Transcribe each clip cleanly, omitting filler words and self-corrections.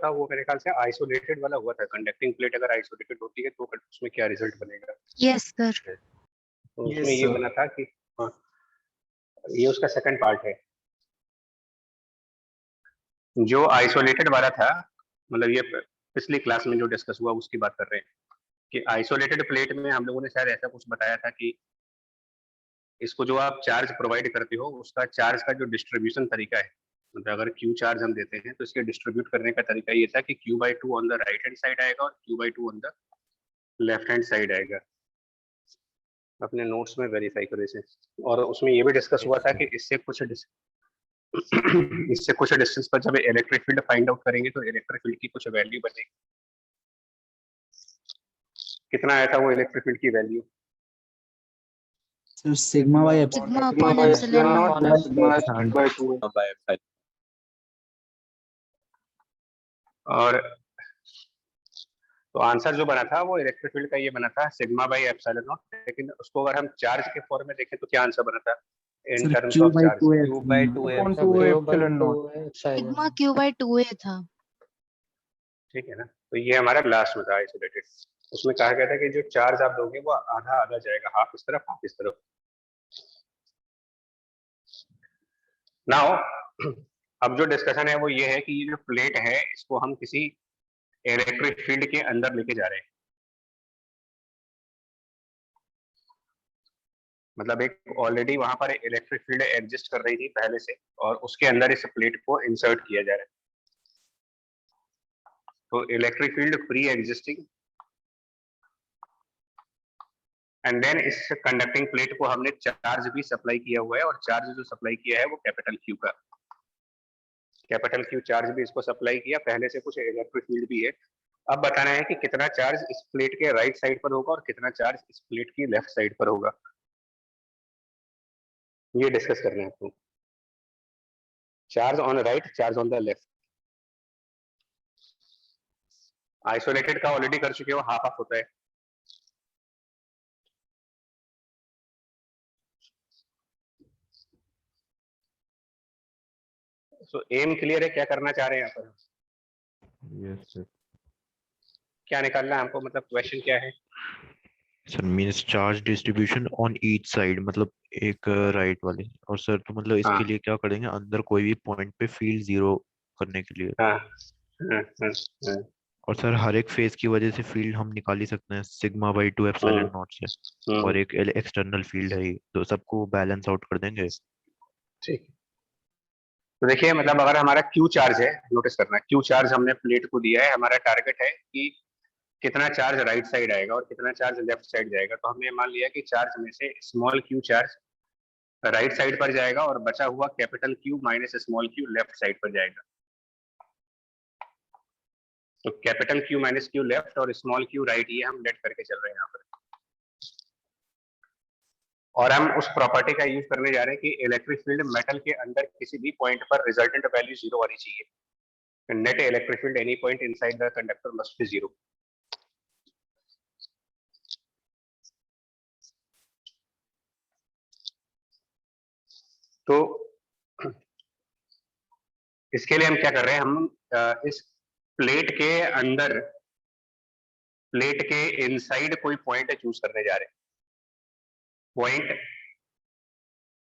था वो मेरे ख्याल से आइसोलेटेड वाला हुआ था। कंडक्टिंग प्लेट अगर आइसोलेटेड होती है तो उसमें क्या रिजल्ट बनेगा? Yes sir. तो उसमें ये बना था कि हाँ, ये उसका सेकंड पार्ट है। जो आइसोलेटेड वाला था, मतलब ये पिछली क्लास में जो डिस्कस हुआ उसकी बात कर रहे हैं कि आइसोलेटेड प्लेट में हम लोगों ने शायद ऐसा कुछ बताया था कि इसको जो आप चार्ज प्रोवाइड करते हो उसका चार्ज का जो डिस्ट्रीब्यूशन तरीका है, मतलब अगर क्यू चार्ज हम देते हैं तो इसके डिस्ट्रीब्यूट करने का तरीका ये था कि Q/2 on the right hand side आएगा और Q/2 on the left hand side आएगा। अपने नोट्स में वेरीफाई करो इसे। और उसमें ये भी डिस्कस हुआ था कि इससे कुछ डिस्टेंस पर जब इलेक्ट्रिक फील्ड फाइंड आउट करेंगे तो इलेक्ट्रिक फील्ड की कुछ वैल्यू बनेगी। कितना आया था वो इलेक्ट्रिक फील्ड की value? Sigma by sigma upon epsilon not. और तो आंसर जो बना था वो इलेक्ट्रिक फील्ड का ये बना था सिग्मा बाय एप्सिलॉन नॉट। लेकिन उसको अगर हम चार्ज के फॉर्म में देखें तो क्या आंसर बना था in terms of charge? Sigma Q/2a था। ठीक है ना। तो ये हमारा लास्ट में था आइसोलेटेड। उसमें कहा गया था कि जो चार्ज आप दोगे वो आधा आधा जाएगा, हाफ इस तरफ हाफ इस तरफ। नाउ अब जो डिस्कशन है वो ये है कि ये जो प्लेट है इसको हम किसी इलेक्ट्रिक फील्ड के अंदर लेके जा रहे हैं। मतलब एक ऑलरेडी वहां पर इलेक्ट्रिक फील्ड एग्जिस्ट कर रही थी पहले से और उसके अंदर इस प्लेट को इंसर्ट किया जा रहा है। तो electric field pre existing and then इस कंडक्टिंग प्लेट को हमने चार्ज भी सप्लाई किया हुआ है और चार्ज जो सप्लाई किया है वो कैपिटल क्यू का, कैपिटल क्यू चार्ज भी इसको सप्लाई किया। पहले से कुछ इलेक्ट्रिक फील्ड भी है। अब बताना है कि कितना चार्ज इस प्लेट के राइट साइड पर होगा और कितना चार्ज इस प्लेट की लेफ्ट साइड पर होगा, ये डिस्कस करना है आपको। Charge on right, charge on the left. Isolated का ऑलरेडी कर चुके हो, हाफ हाफ होता है। सो एम क्लियर है, क्या करना चाह रहे हैं यहाँ पर? Yes sir. क्या निकालना है हमको, मतलब क्वेश्चन क्या है? Sir means charge distribution on each side, मतलब एक राइट वाले। और सर तो मतलब इसके हाँ लिए क्या करेंगे, अंदर कोई भी पॉइंट पे फील्ड जीरो करने के लिए। हाँ हाँ हाँ। और सर हर एक फेज की वजह से फील्ड हम निकाल ही सकते हैं सिग्मा बाई 2 एप्सिलॉन नॉट से। और एक एक्सटर्नल फील्ड है, तो सबको बैलेंस आउट कर देंगे। ठीक। तो देखिए मतलब अगर हमारा क्यू चार्ज है, नोटिस करना, क्यू चार्ज हमने प्लेट को दिया है, हमारा टारगेट है कि कितना चार्ज राइट साइड आएगा और कितना चार्ज लेफ्ट साइड जाएगा। तो हमने मान लिया कि चार्ज में से small Q charge right side पर जाएगा और बचा हुआ capital Q minus small Q left side पर जाएगा। तो capital Q minus Q left और स्मॉल क्यू राइट, ये हम लेट करके चल रहे हैं यहाँ पर। और हम उस प्रॉपर्टी का यूज करने जा रहे हैं कि इलेक्ट्रिक फील्ड मेटल के अंदर किसी भी पॉइंट पर रिजल्टेंट वैल्यू जीरो होनी चाहिए। Net electric field any point inside the conductor must be zero. तो इसके लिए हम क्या कर रहे हैं, हम इस प्लेट के अंदर, प्लेट के इनसाइड कोई पॉइंट चूज करने जा रहे हैं। पॉइंट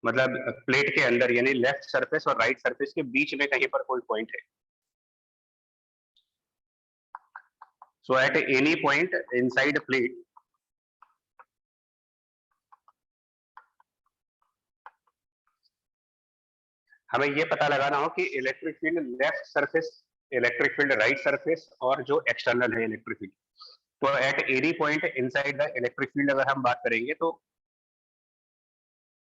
मतलब प्लेट के अंदर यानी लेफ्ट सरफेस और राइट सरफेस के बीच में कहीं पर कोई पॉइंट है। So at any point inside plate हमें यह पता लगाना हो कि electric field left surface, electric field right surface और जो एक्सटर्नल है इलेक्ट्रिक फील्ड। तो at any point inside the electric field अगर हम बात करेंगे तो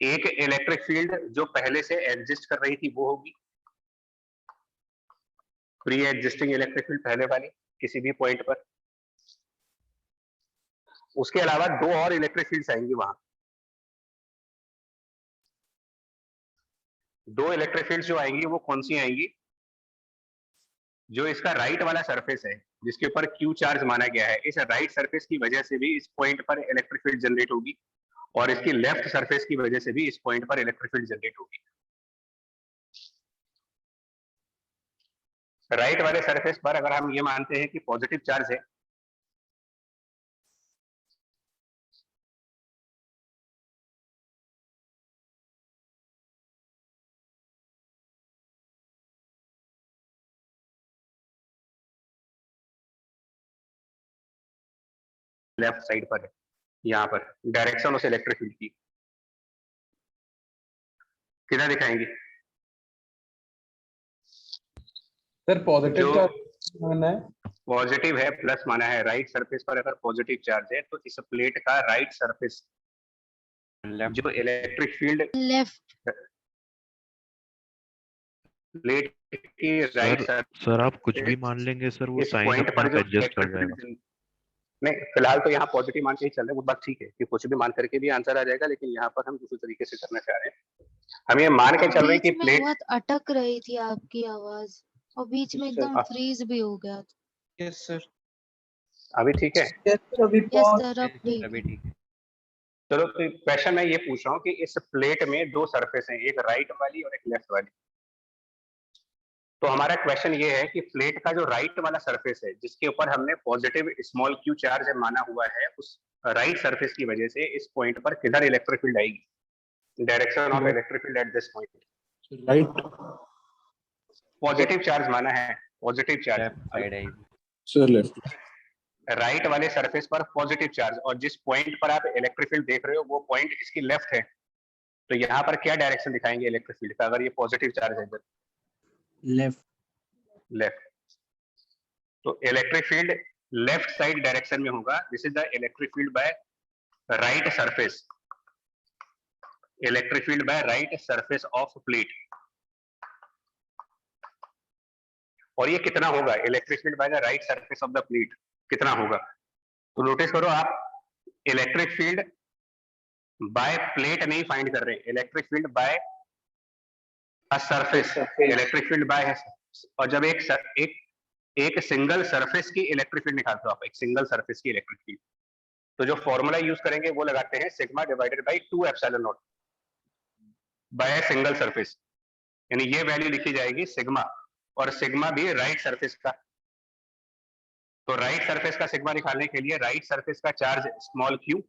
एक इलेक्ट्रिक फील्ड जो पहले से एग्जिस्ट कर रही थी वो होगी प्री एग्जिस्टिंग इलेक्ट्रिक फील्ड, पहले वाली किसी भी पॉइंट पर। उसके अलावा दो और इलेक्ट्रिक फील्ड्स आएंगी वहां। दो इलेक्ट्रिक फील्ड्स जो आएंगी वो कौन सी आएंगी? जो इसका राइट वाला सरफेस है जिसके ऊपर क्यू चार्ज माना गया है, इस राइट सरफेस की वजह से भी इस पॉइंट पर इलेक्ट्रिक फील्ड जनरेट होगी और इसकी लेफ्ट सरफेस की वजह से भी इस पॉइंट पर इलेक्ट्रिक फील्ड जनरेट होगी। राइट वाले सरफेस पर अगर हम ये मानते हैं कि पॉजिटिव चार्ज है, लेफ्ट साइड पर है, यहाँ पर डायरेक्शन उस इलेक्ट्रिक फील्ड की किधर दिखाएंगे? सर पॉजिटिव चार्ज माना है, पॉजिटिव है, प्लस माना है। राइट सरफेस पर अगर पॉजिटिव चार्ज है तो इस प्लेट का राइट सरफेस जो इलेक्ट्रिक फील्ड लेफ्ट प्लेट की राइट सर आप कुछ भी मान लेंगे सर, वो इस साइन पॉइंट अपने पर आप जो एडजस्ट कर इलेक्ट्रिक जाएगा। फील्ड, नहीं फिलहाल तो यहाँ पॉजिटिव मान के ही चल रहे हैं, वो बात ठीक है कि कुछ भी मान करके भी आंसर आ जाएगा, लेकिन यहाँ पर हम दूसरे तरीके से करना चाह रहे हैं। हम ये मान के चल रहे हैं कि बीच में प्लेट बहुत अटक रही थी आपकी आवाज और बीच में एकदम फ्रीज भी हो गया था। यस सर, अभी ठीक है? अभी यस सर, अब ठीक है। ठीक है। चलो तो क्वेश्चन मैं ये पूछ रहा हूँ कि इस प्लेट में दो सरफेस हैं, एक राइट वाली और एक लेफ्ट वाली। तो हमारा क्वेश्चन ये है कि प्लेट का जो राइट वाला सरफेस है जिसके ऊपर हमने पॉजिटिव स्मॉल क्यू चार्ज माना हुआ है, उस राइट सरफेस की वजह से इस पॉइंट पर किधर इलेक्ट्रिक फील्ड आएगी? Direction of electric field at this point. Right, positive charge माना है, पॉजिटिव चार्ज साइड आएगी सर लेफ्ट, राइट वाले सरफेस पर पॉजिटिव चार्ज, और जिस पॉइंट पर आप इलेक्ट्रिक फील्ड देख रहे हो वो पॉइंट इसकी लेफ्ट है, तो यहाँ पर क्या डायरेक्शन दिखाएंगे इलेक्ट्रिक फील्ड का अगर ये पॉजिटिव चार्ज है? Left, left. तो electric field left side direction में होगा। This is the electric field by right surface, electric field by right surface of plate. और ये कितना होगा? Electric field by the right surface of the plate कितना होगा? तो नोटिस करो आप, इलेक्ट्रिक फील्ड बाय प्लेट नहीं फाइंड कर रहे, electric field by a surface, electric field by है। और जब एक सिंगल सरफेस की इलेक्ट्रिक फील्ड निकालते हो आप, एक सिंगल सरफेस की इलेक्ट्रिक फील्ड, तो जो फॉर्मूला यूज करेंगे वो लगाते हैं sigma divided by 2 epsilon not by single surface, यानी ये वैल्यू लिखी जाएगी सिग्मा, और सिग्मा भी राइट सरफेस का। तो राइट सरफेस का सिग्मा निकालने के लिए राइट सरफेस का charge small Q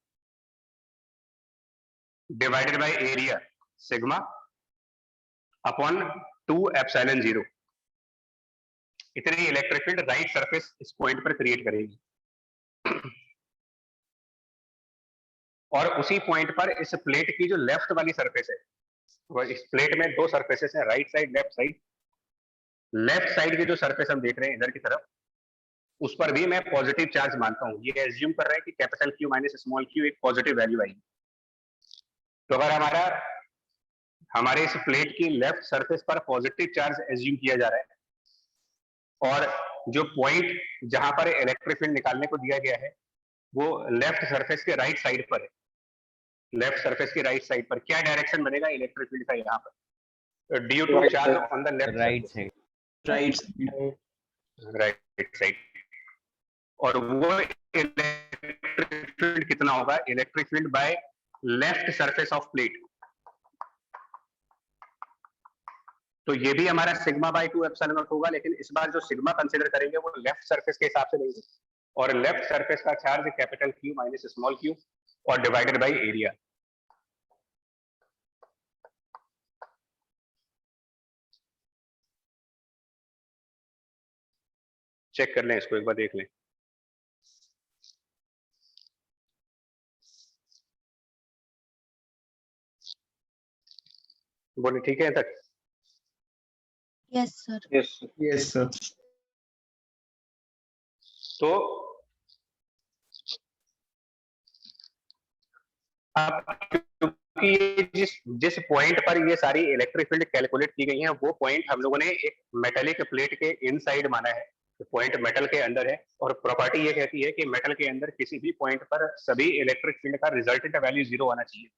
divided by area sigma upon 2 epsilon 0, इतनी इलेक्ट्रिक फील्ड राइट सरफेस इस पॉइंट पर क्रिएट करेगी। और उसी पॉइंट पर इस प्लेट की जो लेफ्ट वाली सरफेस है, इस प्लेट में दो सरफेसेस हैं, right side left side. Left side की जो सरफेस हम देख रहे हैं इधर की तरफ, उस पर भी मैं पॉजिटिव चार्ज मानता हूं। ये एज्यूम कर रहे हैं कि capital Q minus small Q एक पॉजिटिव वैल्यू आएगी। तो अगर हमारे इस प्लेट की लेफ्ट सरफेस पर पॉजिटिव चार्ज एज्यूम किया जा रहा है, और जो पॉइंट जहां पर इलेक्ट्रिक फील्ड निकालने को दिया गया है वो लेफ्ट सरफेस के राइट साइड पर है, लेफ्ट सरफेस की राइट साइड पर क्या डायरेक्शन बनेगा इलेक्ट्रिक फील्ड का? यहाँ पर due to charge on the left right side, right side. और वो इलेक्ट्रिक फील्ड कितना होगा? Electric field by left surface of plate. तो ये भी हमारा सिग्मा बाय 2 एप्सिलॉन नॉट होगा, लेकिन इस बार जो सिग्मा कंसीडर करेंगे वो लेफ्ट सरफेस के हिसाब से लेंगे, और लेफ्ट सरफेस का charge capital Q minus small Q और डिवाइडेड बाय एरिया। चेक कर लें इसको, एक बार देख लें। बोले ठीक है तक? Yes sir. Yes sir. तो अब क्योंकि ये जिस पॉइंट पर ये सारी इलेक्ट्रिक फील्ड कैलकुलेट की गई है, वो पॉइंट हम लोगों ने एक मेटेलिक प्लेट के इनसाइड माना है, तो पॉइंट मेटल के अंदर है। और प्रॉपर्टी ये कहती है कि मेटल के अंदर किसी भी पॉइंट पर सभी इलेक्ट्रिक फील्ड का रिजल्टेंट वैल्यू 0 आना चाहिए।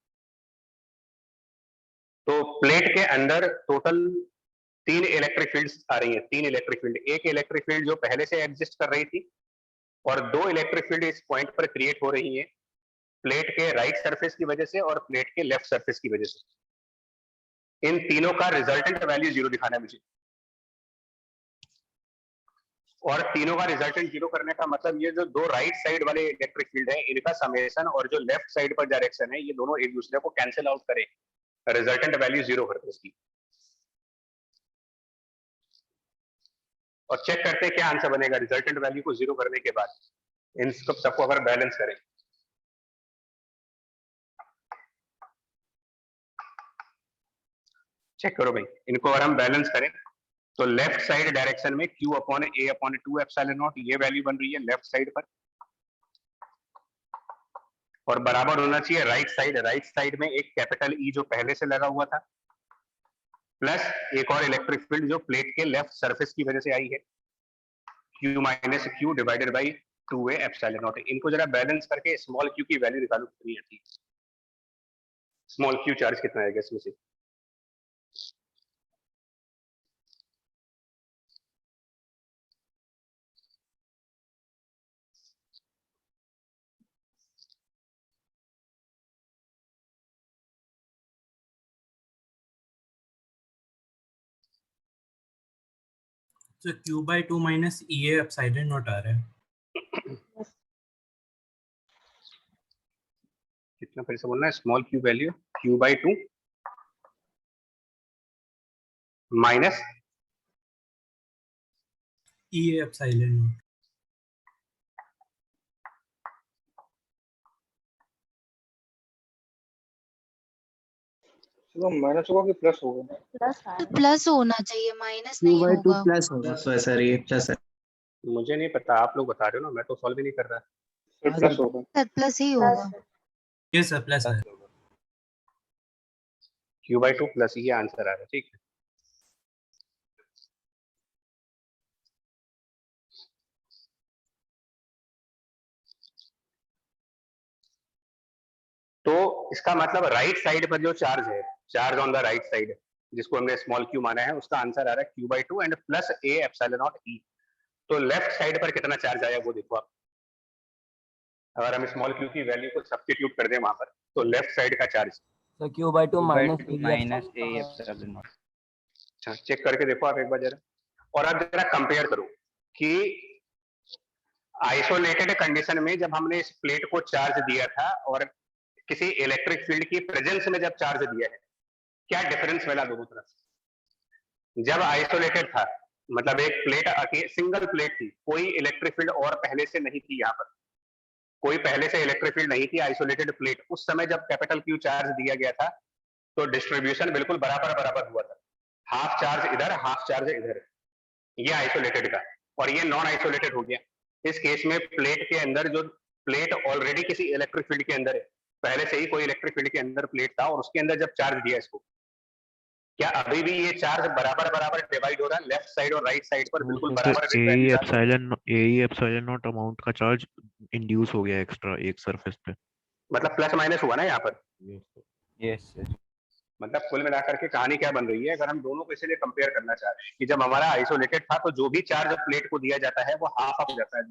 तो प्लेट के अंदर टोटल 3 इलेक्ट्रिक फील्ड्स आ रही है, 3 इलेक्ट्रिक फील्ड। एक इलेक्ट्रिक फील्ड जो पहले से एग्जिस्ट कर रही थी, और 2 इलेक्ट्रिक फील्ड इस पॉइंट पर क्रिएट हो रही है, प्लेट के राइट सरफेस की वजह से और प्लेट के लेफ्ट सरफेस की वजह से। इन तीनों का रिजल्टेंट वैल्यू 0 दिखाना है मुझे। और तीनों का रिजल्टेंट जीरो करने का मतलब ये जो दो राइट साइड वाले इलेक्ट्रिक फील्ड है इनका समेशन और जो लेफ्ट साइड पर डायरेक्शन है ये दोनों एक दूसरे को कैंसिल आउट करे, रिजल्टेंट वैल्यू जीरो कर दे इसकी। और चेक करते हैं क्या आंसर बनेगा रिजल्टेंट वैल्यू को जीरो करने के बाद, इन सबको अगर बैलेंस करें। चेक करो भाई, इनको अगर हम बैलेंस करें तो लेफ्ट साइड डायरेक्शन में Q upon A upon 2 epsilon not ये वैल्यू बन रही है लेफ्ट साइड पर, और बराबर होना चाहिए राइट साइड में एक कैपिटल E जो पहले से लगा हुआ था, प्लस एक और इलेक्ट्रिक फील्ड जो प्लेट के लेफ्ट सरफेस की वजह से आई है, Q minus Q divided by 2A epsilon not. इनको जरा बैलेंस करके स्मॉल q की वैल्यू निकालो कितनी आती है। स्मॉल q चार्ज कितना आएगा इसमें से? तो Q/2 minus EA epsilon naught आ रहा है। कितना फिर से बोलना है? Small q value Q/2 minus EA epsilon naught. तो माइनस होगा कि प्लस होगा? प्लस होना चाहिए, माइनस नहीं होगा। प्लस होगा सर, ये प्लस है। मुझे नहीं पता, आप लोग बता रहे हो ना, मैं तो सॉल्व ही नहीं कर रहा। फिर प्लस होगा। सर प्लस ही होगा। ये सर प्लस है। Q/2 प्लस ये आंसर आ रहा है, ठीक है। तो इसका मतलब राइट साइड पर जो चार्ज है, charge on the right side, जिसको हमने स्मॉल q माना है, उसका आंसर आ रहा है Q/2 and plus A epsilon not E। तो लेफ्ट साइड पर कितना चार्ज आया वो देखो आप। अगर हम स्मॉल q की वैल्यू को सब्स्टिट्यूट कर दें वहां पर, तो लेफ्ट साइड का चार्ज तो Q/2 minus A epsilon not. अच्छा चेक करके देखो आप एक बार जरा, और आप जरा कंपेयर करो कि आइसोलेटेड कंडीशन में जब हमने इस प्लेट को चार्ज दिया था और किसी इलेक्ट्रिक फील्ड की प्रेजेंस में जब चार्ज दिया है, क्या डिफरेंस मिला दोनों तरफ। जब आइसोलेटेड था मतलब एक प्लेट सिंगल प्लेट थी, कोई इलेक्ट्रिक फील्ड और पहले से नहीं थी, यहाँ पर कोई पहले से इलेक्ट्रिक फील्ड नहीं थी, आइसोलेटेड प्लेट। उस समय जब कैपिटल Q चार्ज दिया गया था तो डिस्ट्रीब्यूशन बिल्कुल बराबर बराबर हुआ था, हाफ चार्ज इधर हाफ चार्ज इधर, ये आइसोलेटेड का। और ये नॉन आइसोलेटेड हो गया। इस केस में प्लेट के अंदर जो प्लेट ऑलरेडी किसी इलेक्ट्रिक फील्ड के अंदर है, पहले से ही कोई इलेक्ट्रिक फील्ड के अंदर प्लेट था और उसके अंदर जब चार्ज दिया इसको, क्या अभी भी ये चार्ज बराबर बराबर डिवाइड हो रहा है लेफ्ट साइड और राइट साइड पर बिल्कुल बराबर? AE एप्सिलॉन नॉट अमाउंट का चार्ज इंड्यूस हो गया एक्स्ट्रा एक सरफेस पे, मतलब प्लस माइनस हुआ ना यहाँ पर। Yes sir. मतलब कुल मिलाकर के कहानी क्या बन रही है, अगर हम दोनों को इसलिए कंपेयर करना चाह रहे हैं कि जब हमारा आइसोलेटेड था तो जो भी चार्ज प्लेट को दिया जाता है वो हाफ ऑफ जाता है,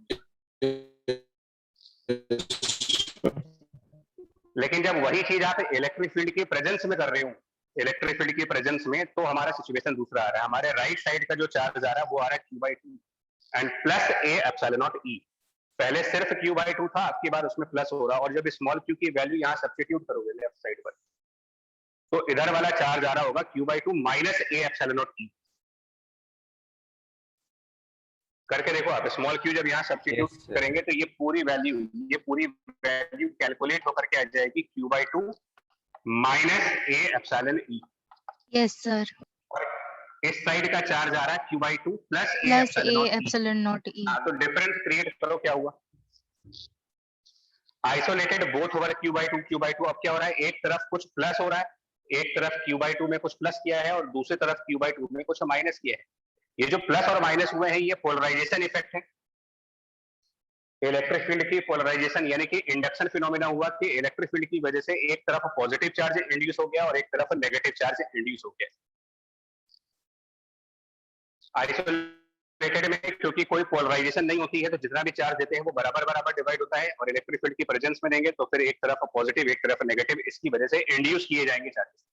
लेकिन जब वही चीज आप इलेक्ट्रिक फील्ड की प्रेजेंस में कर रहे हो, इलेक्ट्रिक फील्ड की प्रेजेंस में, तो हमारा सिचुएशन दूसरा आ रहा है। हमारे राइट साइड का जो चार्ज आ रहा है वो आ रहा है Q/2 and plus A epsilon not E। पहले सिर्फ Q/2 था, आपके बाद उसमें प्लस हो रहा है, और जब स्मॉल q की वैल्यू यहाँ सब्स्टिट्यूट करोगे लेफ्ट साइड पर, तो इधर वाला चार्ज आ रहा होगा Q/2 minus A epsilon not E। करके देखो आप, स्मॉल q जब यहाँ सब्स्टिट्यूट करेंगे तो ये पूरी वैल्यू कैलकुलेट होकर के आ जाएगी Q/2 minus A epsilon E। Yes sir. और इस साइड का चार्ज आ रहा है Q/2 plus A epsilon not E। तो डिफरेंस क्रिएट करो, क्या हुआ? Isolated both over Q/2। अब क्या हो रहा है, एक तरफ कुछ प्लस हो रहा है, एक तरफ Q/2 में कुछ प्लस किया है और दूसरी तरफ Q/2 में कुछ माइनस किया है। ये जो प्लस और माइनस हुए हैं ये पोलराइजेशन इफेक्ट है, इलेक्ट्रिक फील्ड की पोलराइजेशन, यानी कि इंडक्शन फिनोमेना हुआ कि इलेक्ट्रिक फील्ड की वजह से एक तरफ पॉजिटिव चार्ज इंड्यूस हो गया और एक तरफ नेगेटिव चार्ज इंड्यूस हो गया। आइसोलेटेड में क्योंकि कोई पोलराइजेशन नहीं होती है तो जितना भी चार्ज देते हैं वो बराबर बराबर डिवाइड होता है, और इलेक्ट्रिक फील्ड की प्रेजेंस में देंगे तो फिर एक तरफ पॉजिटिव एक तरफ नेगेटिव, इसकी वजह से इंड्यूस किए जाएंगे चार्जेस।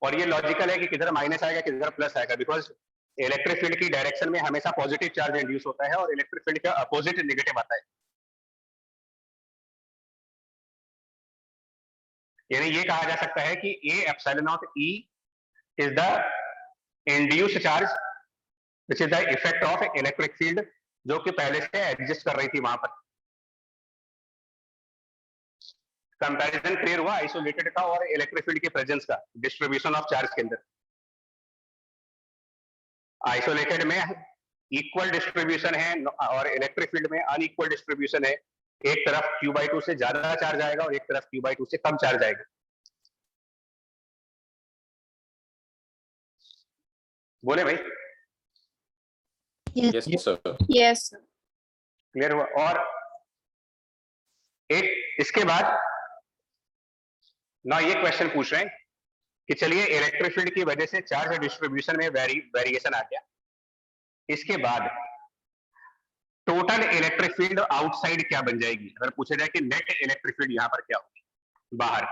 और ये लॉजिकल है कि किधर माइनस आएगा किधर प्लस आएगा, बिकॉज इलेक्ट्रिक फील्ड की डायरेक्शन में हमेशा पॉजिटिव चार्ज इंड्यूस होता है और इलेक्ट्रिक फील्ड का अपोजिट नेगेटिव आता है। यानी ये कहा जा सकता है कि A epsilon not E is the induced charge which is the effect of electric field जो कि पहले से एग्जिस्ट कर रही थी वहां पर। कंपैरिजन क्लियर हुआ आइसोलेटेड का और इलेक्ट्रिक फील्ड के प्रेजेंस का डिस्ट्रीब्यूशन ऑफ चार्ज के अंदर। आइसोलेटेड में इक्वल डिस्ट्रीब्यूशन है और इलेक्ट्रिक फील्ड में अनइक्वल डिस्ट्रीब्यूशन है। एक तरफ Q/2 से ज्यादा चार्ज आएगा और एक तरफ Q/2 से कम चार्ज आएगा। बोले भाई? Yes. Yes, sir. Yes. Clear हुआ। और एक इसके बाद ना ये क्वेश्चन पूछ रहे हैं कि चलिए इलेक्ट्रिक फील्ड की वजह से चार्ज डिस्ट्रीब्यूशन में वेरिएशन आ गया, इसके बाद टोटल इलेक्ट्रिक फील्ड आउटसाइड क्या बन जाएगी? अगर पूछा जाए कि नेट इलेक्ट्रिक फील्ड यहाँ पर क्या होगी बाहर,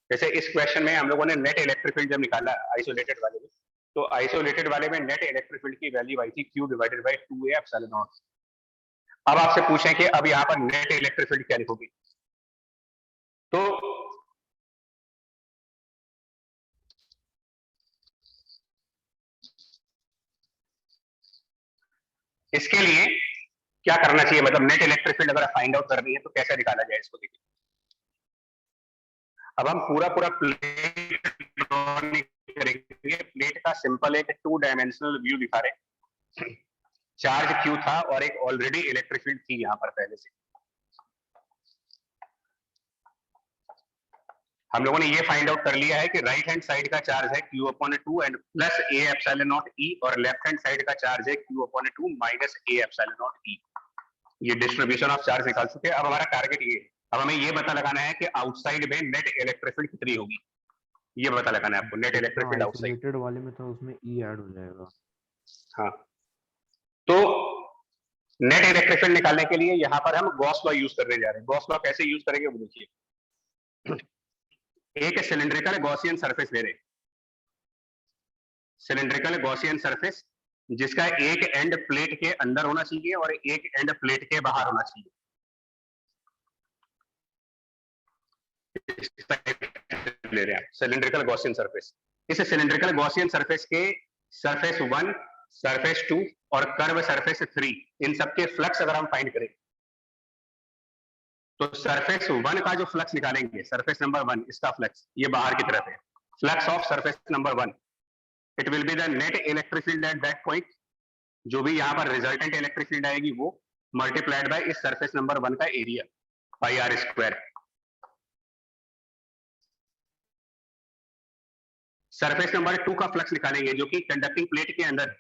जैसे इस क्वेश्चन में हम लोगों ने नेट इलेक्ट्रिक फील्ड जब निकाला आइसोलेटेड वाले में, तो आइसोलेटेड वाले में नेट इलेक्ट्रिक फील्ड की वैल्यू आई थी Q/2A एप्सिलॉन नॉट। अब आपसे पूछें कि अब यहाँ पर नेट इलेक्ट्रिक फील्ड क्या लिखोगे, तो इसके लिए क्या करना चाहिए, मतलब नेट इलेक्ट्रिक फील्ड अगर फाइंड आउट करनी है तो कैसे निकाला जाए इसको? देखिए अब हम पूरा प्लेट ड्रॉ नहीं करेंगे, प्लेट का सिंपल एक 2 डायमेंशनल व्यू दिखा रहे। चार्ज Q था और एक ऑलरेडी इलेक्ट्रिक फील्ड थी यहां पर पहले से। हम लोगों ने ये फाइंड आउट कर लिया है कि राइट हैंड साइड का चार्ज है Q/2 and plus A epsilon not E और लेफ्ट हैंड साइड का चार्ज है Q/2 minus A epsilon not E। ये डिस्ट्रीब्यूशन ऑफ चार्ज निकाल चुके हैं। अब हमारा टारगेट ये है, अब हमें ये पता लगाना है कि आउटसाइड में नेट इलेक्ट्रिक फील्ड कितनी होगी, ये पता लगाना है आपको। Net electric field outside isolated वाले में तो उसमें E ऐड हो जाएगा। हाँ, तो नेट इलेक्ट्रिक फील्ड निकालने के लिए यहाँ पर हम गॉस लॉ यूज करने जा रहे हैं। गॉस लॉ कैसे यूज करेंगे वो देखिए। एक सिलिंड्रिकल गॉसियन सरफेस ले रहे, सिलिंड्रिकल गॉसियन सरफेस जिसका एक एंड प्लेट के अंदर होना चाहिए और एक एंड प्लेट के बाहर होना चाहिए। ले रहे हैं सिलिंड्रिकल गॉसियन सरफेस। इस सिलिंड्रिकल गॉसियन सरफेस के सरफेस 1, सरफेस 2 और कर्व सरफेस 3, इन सबके फ्लक्स अगर हम फाइंड करें तो सरफेस 1 का जो फ्लक्स निकालेंगे, सरफेस नंबर 1, इसका फ्लक्स ये बाहर की तरफ है। Flux of surface number 1, it will be the net electric field at that point. जो भी यहाँ पर रिजल्टेंट इलेक्ट्रिक फील्ड आएगी वो मल्टीप्लाइड बाय इस सरफेस नंबर 1 का एरिया πr²। सरफेस नंबर 2 का फ्लक्स निकालेंगे जो कि कंडक्टिंग प्लेट के अंदर,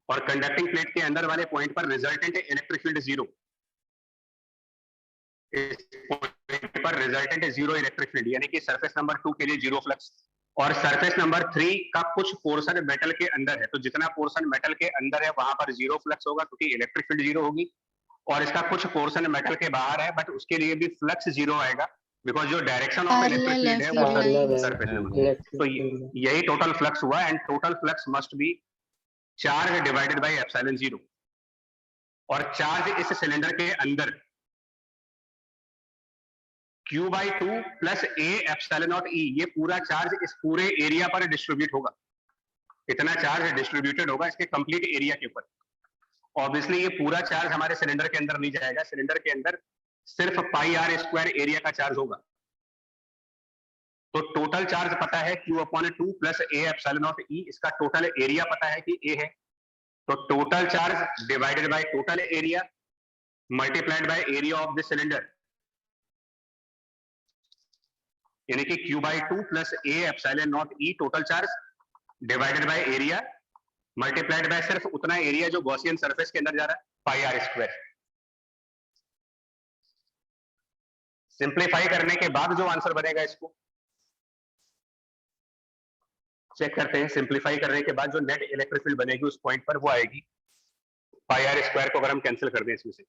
और कंडक्टिंग प्लेट के अंदर वाले पॉइंट पर रिजल्टेंट इलेक्ट्रिक फील्ड 0, इस पॉइंट पर रिजल्टेंट 0 इलेक्ट्रिक फील्ड, यानी कि सरफेस नंबर 2 के लिए 0 फ्लक्स। और सरफेस नंबर 3 का कुछ पोर्शन मेटल के अंदर है, तो जितना पोर्शन मेटल के अंदर है वहां पर 0 फ्लक्स होगा क्योंकि इलेक्ट्रिक फील्ड 0 होगी। और इसका कुछ पोर्शन मेटल के बाहर है बट उसके लिए भी फ्लक्स 0 आएगा बिकॉज जो डायरेक्शन ऑफ इलेक्ट्रिक फील्ड है वो सरफेस नंबर। तो यही टोटल फ्लक्स हुआ and total flux must be charge divided by epsilon 0। और चार्ज इस सिलेंडर के अंदर Q/2 plus A epsilon not E, ये पूरा चार्ज इस पूरे एरिया पर डिस्ट्रीब्यूट होगा। इतना चार्ज डिस्ट्रीब्यूटेड होगा इसके कंप्लीट एरिया के ऊपर। ऑब्वियसली ये पूरा चार्ज हमारे सिलेंडर के अंदर नहीं जाएगा, सिलेंडर के अंदर सिर्फ πr² एरिया का चार्ज होगा। तो टोटल चार्ज पता है Q/2 plus A epsilon not E, इसका टोटल एरिया पता है कि A है, तो total charge divided by total area multiplied by area of the cylinder, यानी कि Q/2 plus A epsilon not E total charge divided by area multiplied by सिर्फ उतना एरिया जो गॉसियन सरफेस के अंदर जा रहा है πr²। सिंप्लीफाई करने के बाद जो आंसर बनेगा इसको चेक करते हैं। सिंप्लीफाई करने के बाद जो नेट इलेक्ट्रिक फील्ड बनेगी उस पॉइंट पर वो आएगी πr² को अगर हम कैंसिल कर दें इसमें से।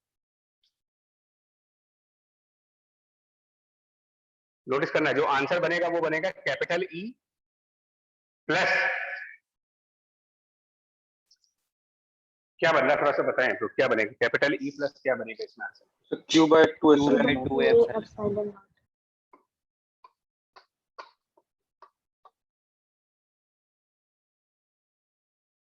नोटिस करना जो आंसर बनेगा वो बनेगा कैपिटल E प्लस क्या बदला थोड़ा सा बताएं तो क्या बनेगा, कैपिटल ई प्लस क्या बनेगा इसमें answer? Q by 2 Q by 2 epsilon.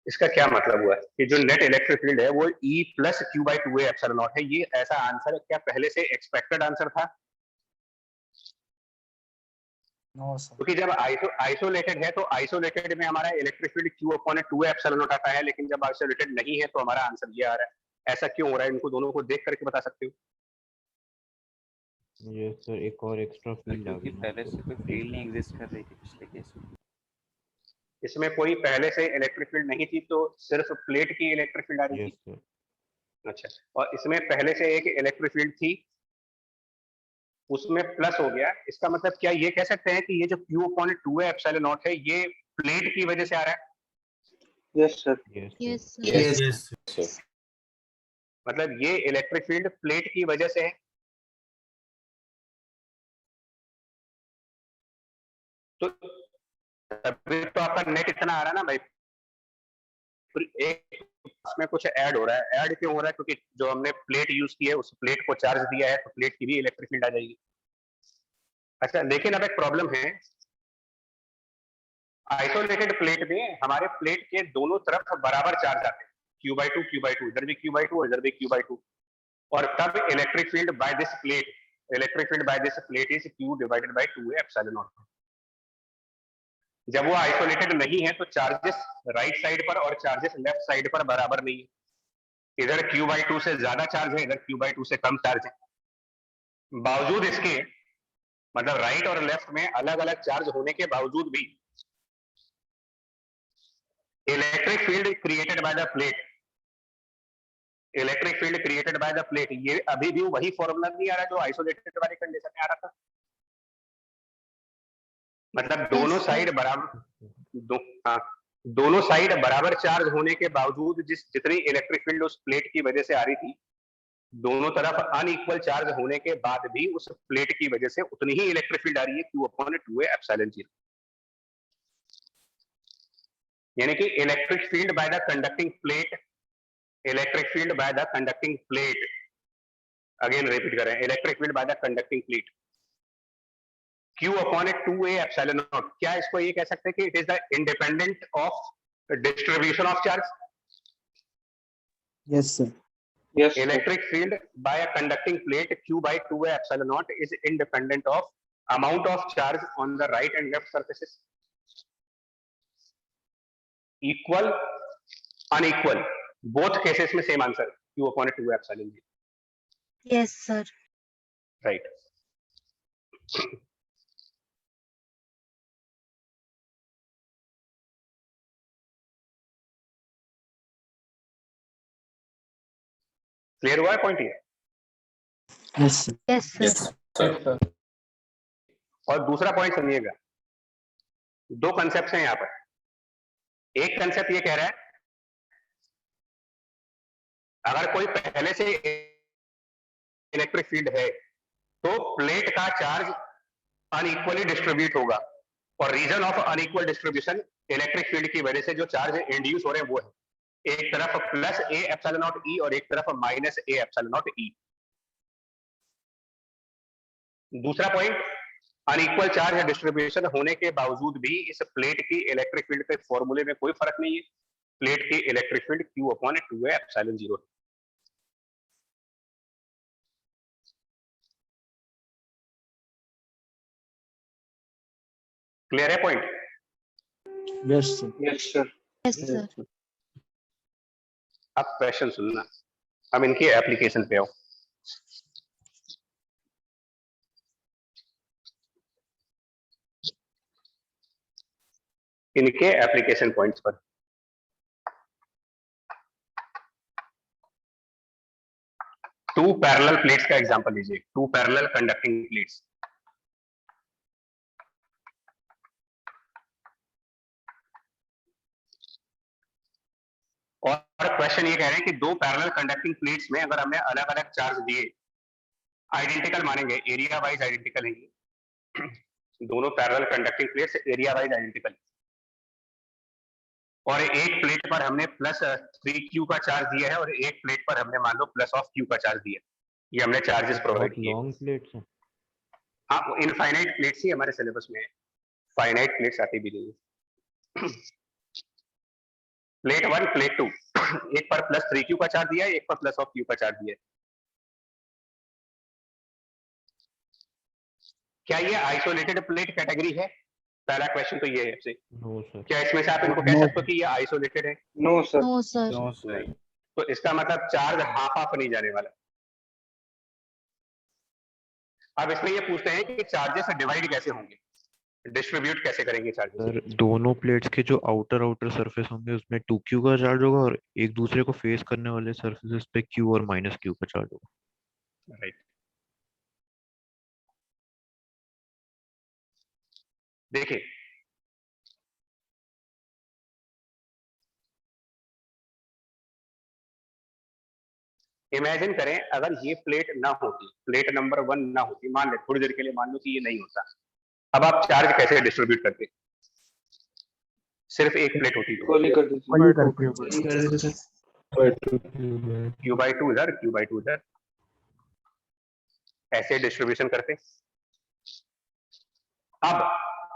इसका क्या मतलब हुआ कि जो नेट इलेक्ट्रिक फील्ड है वो E plus Q by 2 epsilon not है। ये ऐसा आंसर क्या पहले से एक्सपेक्टेड आंसर था? क्योंकि जब आइसोलेटेड है तो आइसोलेटेड में हमारा electric field Q upon 2 epsilon not आता है, लेकिन जब आइसोलेटेड नहीं है तो हमारा आंसर ये आ रहा है। ऐसा क्यों हो रहा है? इनको दोनों को देख करके बता सकते हो? ये सर एक और एक्स्ट्रा फील्ड आ क्योंकि गई पहले से कोई फील्ड नहीं एग्जिस्ट कर रही थी पिछले केस में। इसमें कोई पहले से इलेक्ट्रिक फील्ड नहीं थी तो सिर्फ प्लेट की इलेक्ट्रिक फील्ड आ रही यस थी। सर। अच्छा, और इसमें पहले से एक इलेक्ट्रिक फील्ड थी, उसमें प्लस हो गया। इसका मतलब क्या ये कह सकते हैं कि ये जो Q अपॉन 2 एप्सिलॉन नॉट है ये प्लेट की वजह से आ रहा है? Yes sir. Yes Yes. Yes. मतलब ये इलेक्ट्रिक फील्ड प्लेट की वजह से है। तो अभी तो आपका नेट इतना आ रहा है ना भाई, एक इसमें कुछ ऐड हो रहा है। ऐड क्यों हो रहा है? क्योंकि जो हमने प्लेट यूज की है उस प्लेट को चार्ज दिया है तो प्लेट की भी इलेक्ट्रिक फील्ड आ जाएगी। अच्छा, लेकिन अब एक प्रॉब्लम है, आइसोलेटेड प्लेट में हमारे प्लेट के दोनों तरफ बराबर चार्ज आते हैं, Q/2 इधर भी Q/2 और इधर भी Q/2, और तब electric field by this plate is Q divided by 2 epsilon naught. जब वो आइसोलेटेड नहीं है तो चार्जेस राइट साइड पर और चार्जेस लेफ्ट साइड पर बराबर नहीं है। इधर Q/2 से ज्यादा चार्ज है, इधर Q/2 से कम चार्ज है। बावजूद इसके, मतलब राइट और लेफ्ट में अलग अलग चार्ज होने के बावजूद भी electric field created by the plate, ये अभी भी वही फॉर्मूला नहीं आ रहा जो आइसोलेटेड वाले कंडीशन में आ रहा था। मतलब दोनों साइड बराबर, हाँ, दोनों साइड बराबर चार्ज होने के बावजूद जितनी इलेक्ट्रिक फील्ड उस प्लेट की वजह से आ रही थी, दोनों तरफ अनइक्वल चार्ज होने के बाद भी उस प्लेट की वजह से उतनी ही इलेक्ट्रिक फील्ड आ रही है, Q अपॉन 2 एप्सिलॉन 0। यानी कि electric field by the conducting plate, again repeat कर रहे हैं, electric field by the conducting plate Q upon 2a epsilon not. क्या इसको ये कह सकते हैं कि it is the independent of distribution of charge? Yes sir. Yes. Electric field by a conducting plate Q/2a epsilon naught is independent of amount of charge on the right and left surfaces. Equal, unequal, both cases में same answer, Q upon 2 epsilon 0. Yes sir. Right. Clear हुआ है point ये? Yes sir. Yes sir. और दूसरा point सुनिएगा, दो concept हैं यहाँ पर। एक कंसेप्ट ये कह रहा है अगर कोई पहले से इलेक्ट्रिक फील्ड है तो प्लेट का चार्ज अनइक्वली डिस्ट्रीब्यूट होगा, और reason of unequal distribution electric field की वजह से जो चार्ज इंड्यूस हो रहे हैं वो है एक तरफ plus a epsilon not E और एक तरफ minus a epsilon not E। दूसरा पॉइंट, अनइक्वल चार्ज डिस्ट्रीब्यूशन होने के बावजूद भी इस प्लेट की इलेक्ट्रिक फील्ड के फॉर्मूले में कोई फर्क नहीं है। प्लेट की electric field Q upon 2 epsilon 0। Clear है point? Yes sir. Yes sir. Yes sir. अब क्वेश्चन सुनना, अब इनकी एप्लीकेशन पे आओ। इनके एप्लीकेशन पॉइंट्स पर टू पैरेलल प्लेट्स का एग्जांपल लीजिए, टू पैरेलल कंडक्टिंग प्लेट्स। और क्वेश्चन ये कह रहे हैं कि दो पैरेलल कंडक्टिंग प्लेट्स में अगर हमने अलग अलग चार्ज दिए, आइडेंटिकल मानेंगे, एरिया वाइज आइडेंटिकल है, दोनों parallel conducting plates area wise identical, और एक प्लेट पर हमने प्लस 3q का चार्ज दिया है और एक प्लेट पर हमने मान लो प्लस ऑफ q का चार्ज दिया। ये हमने चार्जेस प्रोवाइड किए। लॉन्ग प्लेट्स हैं। हाँ, इनफाइनाइट प्लेट्स ही हमारे सिलेबस में है, फाइनाइट प्लेट्स आती भी नहीं है। प्लेट 1 प्लेट 2 एक पर प्लस 3q का चार्ज दिया है, एक पर प्लस ऑफ q का चार्ज दिया है। क्या ये आइसोलेटेड प्लेट कैटेगरी है? पहला क्वेश्चन तो ये है आपसे। No sir. क्या इसमें से आप इनको कह सकते हो कि ये आइसोलेटेड है? No sir. No sir. नहीं। तो इसका मतलब चार्ज हाफ हाफ नहीं जाने वाला। अब इसमें ये पूछते हैं कि चार्जेस डिवाइड कैसे होंगे, डिस्ट्रीब्यूट कैसे करेंगे चार्जेस? सर दोनों प्लेट्स के जो आउटर सरफेस होंगे उसमें 2q का चार्ज होगा और एक दूसरे को फेस करने वाले सरफेसेस पे q और -q का चार्ज होगा। राइट। देखिए इमेजिन करें अगर ये प्लेट ना होती, प्लेट नंबर 1 ना होती, मान ले थोड़ी देर के लिए मान लो कि ये नहीं होता, अब आप चार्ज कैसे डिस्ट्रीब्यूट करते? सिर्फ एक प्लेट होती तो गोली कर दीजिए। q/2 इधर, q/2 इधर, ऐसे डिस्ट्रीब्यूशन करते। अब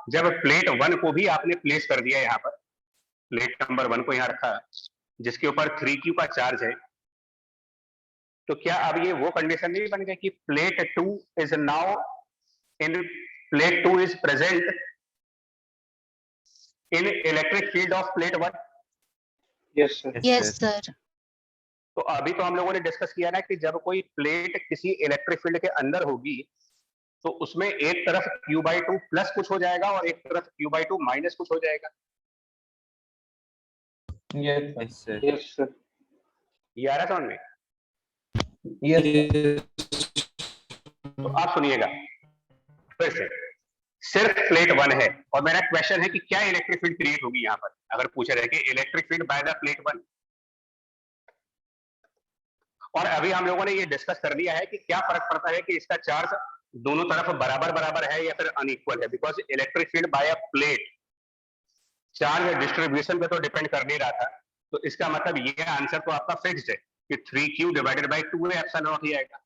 जब प्लेट 1 को भी आपने प्लेस कर दिया यहाँ पर, प्लेट नंबर 1 को यहाँ रखा जिसके ऊपर 3q का चार्ज है, तो क्या अब ये वो कंडीशन नहीं बन गई कि plate 2 is now in, plate 2 is present in electric field of plate 1? Yes sir. Yes sir. तो अभी तो हम लोगों ने डिस्कस किया ना कि जब कोई प्लेट किसी इलेक्ट्रिक फील्ड के अंदर होगी तो उसमें एक तरफ q/2 प्लस कुछ हो जाएगा और एक तरफ q/2 माइनस कुछ हो जाएगा। Yes sir. Yes sir. ये आ रहा समझ में? यस। तो आप सुनिएगा फिर से, सिर्फ प्लेट 1 है और मेरा क्वेश्चन है कि क्या इलेक्ट्रिक फील्ड क्रिएट होगी यहाँ पर, अगर पूछा जाए कि electric field by the plate 1। और अभी हम लोगों ने ये डिस्कस कर लिया है कि क्या फर्क पड़ता है कि इसका चार्ज दोनों तरफ बराबर बराबर है या फिर अनइक्वल है, because electric field by a plate charge distribution पे तो डिपेंड कर नहीं रहा था। तो इसका मतलब ये आंसर तो आपका फिक्स्ड है कि 3q divided by 2a epsilon not ही आएगा।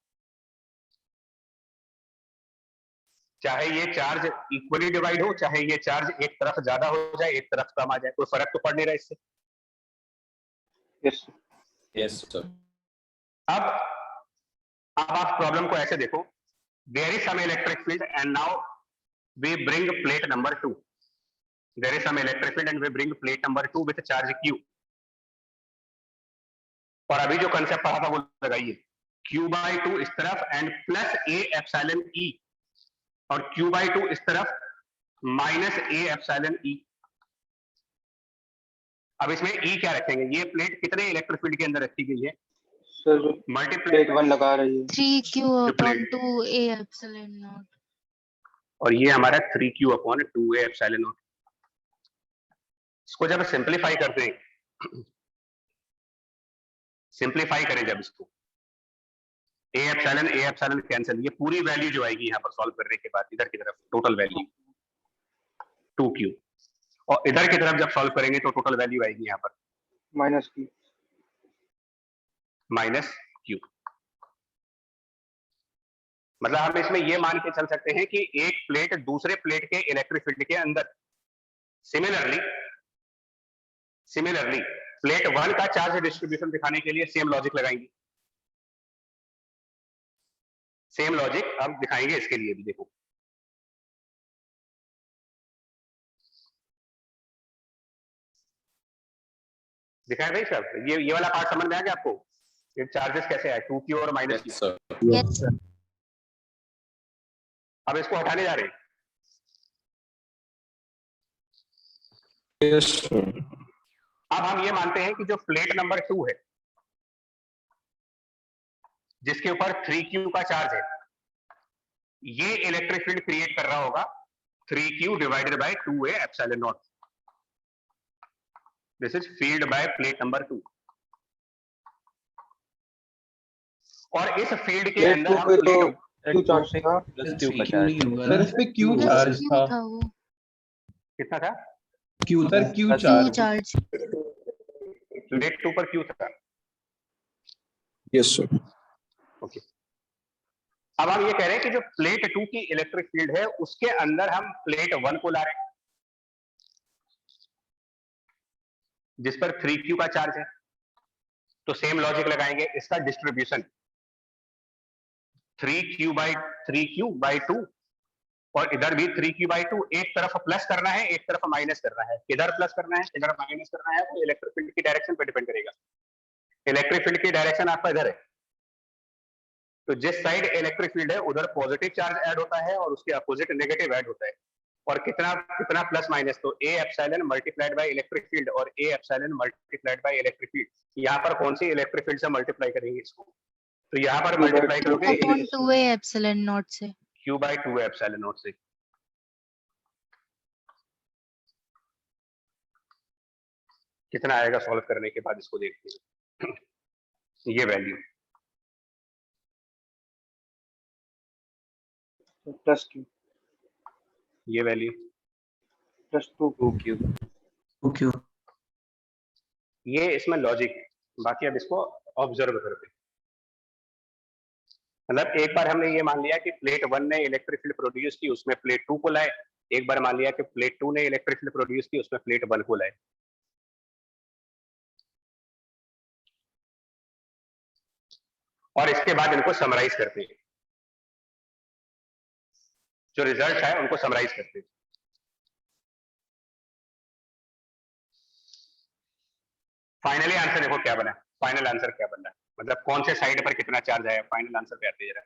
चाहे ये चार्ज इक्वली डिवाइड हो, चाहे ये चार्ज एक तरफ ज्यादा हो जाए एक तरफ कम आ जाए, कोई फर्क तो पड़ नहीं रहा इससे। Yes yes sir. अब आप प्रॉब्लम को ऐसे देखो, there is some electric field and now we bring plate number 2, there is some electric field and we bring plate number 2 with charge q। और अभी जो कंसेप्ट पढ़ा था वो लगाइए, q/2 इस तरफ and plus a epsilon e और q/2 इस तरफ माइनस a एप्सिलॉन e। अब इसमें e क्या रखेंगे? ये प्लेट कितने इलेक्ट्रिक फील्ड के अंदर रखी गई है? सर मल्टीप्लाई प्लेट 1 लगा रही है 3q/2a एप्सिलॉन नॉट। और ये हमारा 3q/2a एप्सिलॉन नॉट। इसको जब सिंपलीफाई करते हैं, सिंपलीफाई करें जब इसको, a एप्सिलॉन कैंसिल, ये पूरी वैल्यू जो आएगी यहाँ पर सॉल्व करने के बाद इधर की तरफ टोटल वैल्यू 2q, और इधर की तरफ जब सॉल्व करेंगे तो टोटल वैल्यू आएगी यहाँ पर माइनस q। मतलब हम इसमें ये मान के चल सकते हैं कि एक प्लेट दूसरे प्लेट के इलेक्ट्रिक फील्ड के अंदर, सिमिलरली प्लेट 1 का चार्ज डिस्ट्रीब्यूशन दिखाने के लिए सेम लॉजिक लगाएंगे, सेम लॉजिक हम दिखाएंगे इसके लिए भी। देखो दिखाया भाई साहब, ये वाला पार्ट समझ में आ गया आपको? ये चार्जेस कैसे आए 2q और माइनस q। Yes sir. अब इसको हटाने जा रहे हैं। Yes sir. अब हम ये मानते हैं कि जो प्लेट नंबर 2 है जिसके ऊपर 3q का चार्ज है, ये इलेक्ट्रिक फील्ड क्रिएट कर रहा होगा 3q divided by 2a epsilon naught. This is field by plate number 2। और इस फील्ड के अंदर हम प्लेट क्यू चार्ज था प्लस q का चार्ज सर इस पे क्यू चार्ज था। था वो। कितना था? Q sir Q Plus Q charge. Charge. Plate 2 पर क्यू था। Yes sir. ओके, अब हम ये कह रहे हैं कि जो प्लेट 2 की इलेक्ट्रिक फील्ड है उसके अंदर हम प्लेट 1 को ला रहे हैं जिस पर 3q का चार्ज है। तो सेम लॉजिक लगाएंगे, इसका डिस्ट्रीब्यूशन 3q/2 और इधर भी 3q/2, एक तरफ प्लस करना है एक तरफ माइनस करना है। किधर प्लस करना है किधर माइनस करना है वो इलेक्ट्रिक फील्ड की डायरेक्शन पर डिपेंड करेगा। इलेक्ट्रिक फील्ड की डायरेक्शन आपका इधर है, तो जिस साइड इलेक्ट्रिक फील्ड है उधर पॉजिटिव चार्ज ऐड होता है और उसके अपोजिट नेगेटिव ऐड होता है। और कितना कितना प्लस माइनस, तो A epsilon multiplied by electric field और A epsilon multiplied by electric field. यहाँ पर कौन सी इलेक्ट्रिक फील्ड से मल्टीप्लाई करेंगे इसको, तो यहाँ पर मल्टीप्लाई करोगे 2/2a एप्सिलॉन नॉट से। q/2 एप्सिलॉन नॉट से। कितना आएगा सॉल्व करने के बाद इसको देखते हैं। ये वैल्यू प्लस क्यू, ये वैल्यू प्लस 2q। 2q। ये इसमें लॉजिक है, बाकी अब इसको ऑब्जर्व करते हैं। मतलब एक बार हमने ये मान लिया कि प्लेट 1 ने इलेक्ट्रिक फील्ड प्रोड्यूस की, उसमें प्लेट 2 को लाए। एक बार मान लिया कि प्लेट 2 ने इलेक्ट्रिक फील्ड प्रोड्यूस की, उसमें प्लेट 1 को लाए। और इसके बाद इनको समराइज करते हैं, जो रिजल्ट है उनको समराइज करते हैं। फाइनली आंसर देखो क्या बना, फाइनल आंसर क्या बन रहा है, मतलब कौन से साइड पर कितना चार्ज आया। फाइनल आंसर पे आते जरा।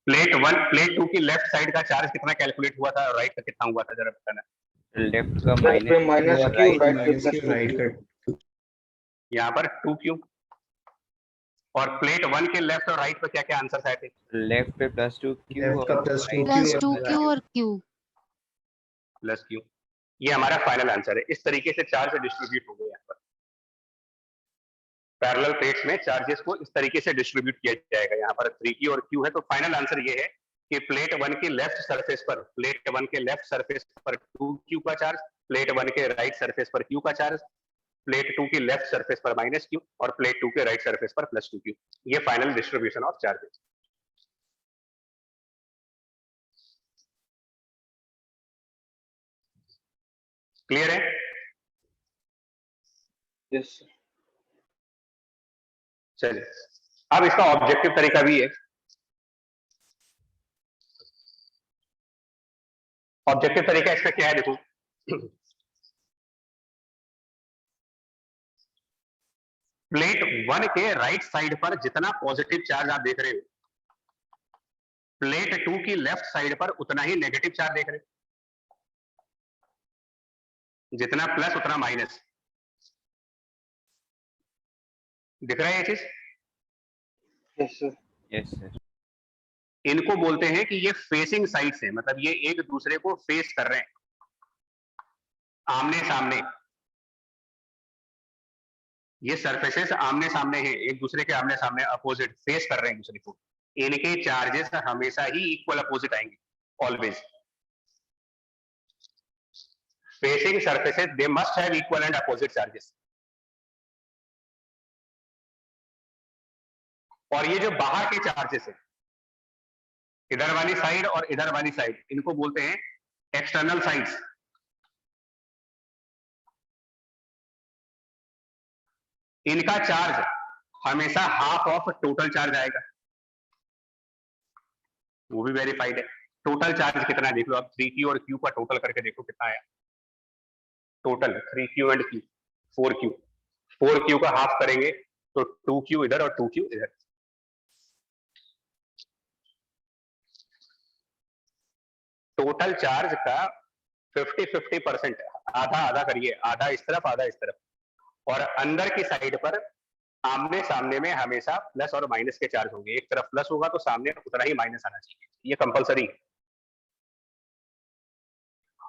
प्लेट 1 प्लेट 2 की लेफ्ट साइड का चार्ज कितना कैलकुलेट हुआ था और राइट का कितना हुआ था जरा बताना। लेफ्ट का लेफ्ट पे माइनस माइनस क्यू, राइट पे प्लस राइट यहाँ पर 2q। और प्लेट 1 के लेफ्ट और राइट पर क्या क्या आंसर आए थे। लेफ्ट पे +2q लेफ्ट का और प्लस right प्लस पे 2q और q। प्लस q, ये हमारा फाइनल आंसर है। इस तरीके से चार्ज डिस्ट्रीब्यूट हो गए यहाँ पर। पैरेलल प्लेट्स में चार्जेस को इस तरीके से डिस्ट्रीब्यूट किया जाएगा। यहाँ पर 3q और q है, तो फाइनल आंसर ये है कि प्लेट 1 के लेफ्ट सरफेस पर 2q का चार्ज, प्लेट 1 के राइट सरफेस पर q का चार्ज, प्लेट 2 की लेफ्ट सरफेस पर -q और प्लेट 2 के राइट सरफेस पर +2q। ये final distribution of charges. Clear है? यस। चलिए, अब इसका ऑब्जेक्टिव तरीका भी है। ऑब्जेक्टिव तरीका इसका क्या है देखो। प्लेट 1 के राइट साइड पर जितना पॉजिटिव चार्ज आप देख रहे हो, प्लेट 2 की लेफ्ट साइड पर उतना ही नेगेटिव चार्ज देख रहे हो। जितना प्लस उतना माइनस। दिख रहा है ये चीज? Yes sir. Yes sir. इनको बोलते हैं कि ये फेसिंग साइड्स हैं, मतलब ये एक दूसरे को फेस कर रहे हैं, आमने सामने। ये सरफेसेस आमने सामने हैं, एक दूसरे के आमने सामने, अपोजिट फेस कर रहे हैं दूसरे को। इनके चार्जेस हमेशा ही इक्वल अपोजिट आएंगे, always. Facing surfaces they must have equal and opposite charges. और ये जो बाहर के चार्जेस है, इधर वाली साइड और इधर वाली साइड, इनको बोलते हैं एक्सटर्नल साइड्स। इनका चार्ज हमेशा हाफ ऑफ टोटल चार्ज आएगा, वो भी वेरीफाइड है। टोटल चार्ज कितना है देख लो आप, 3q और q का टोटल करके देखो कितना आया total. 3q and q 4q। 4q का हाफ करेंगे तो 2q इधर और 2q इधर। टोटल चार्ज का 50-50%, आधा आधा करिए, आधा इस तरफ आधा इस तरफ। और अंदर की साइड पर आमने सामने में हमेशा प्लस और माइनस के चार्ज होंगे। एक तरफ प्लस होगा तो सामने उतना ही माइनस आना चाहिए, ये कंपलसरी है।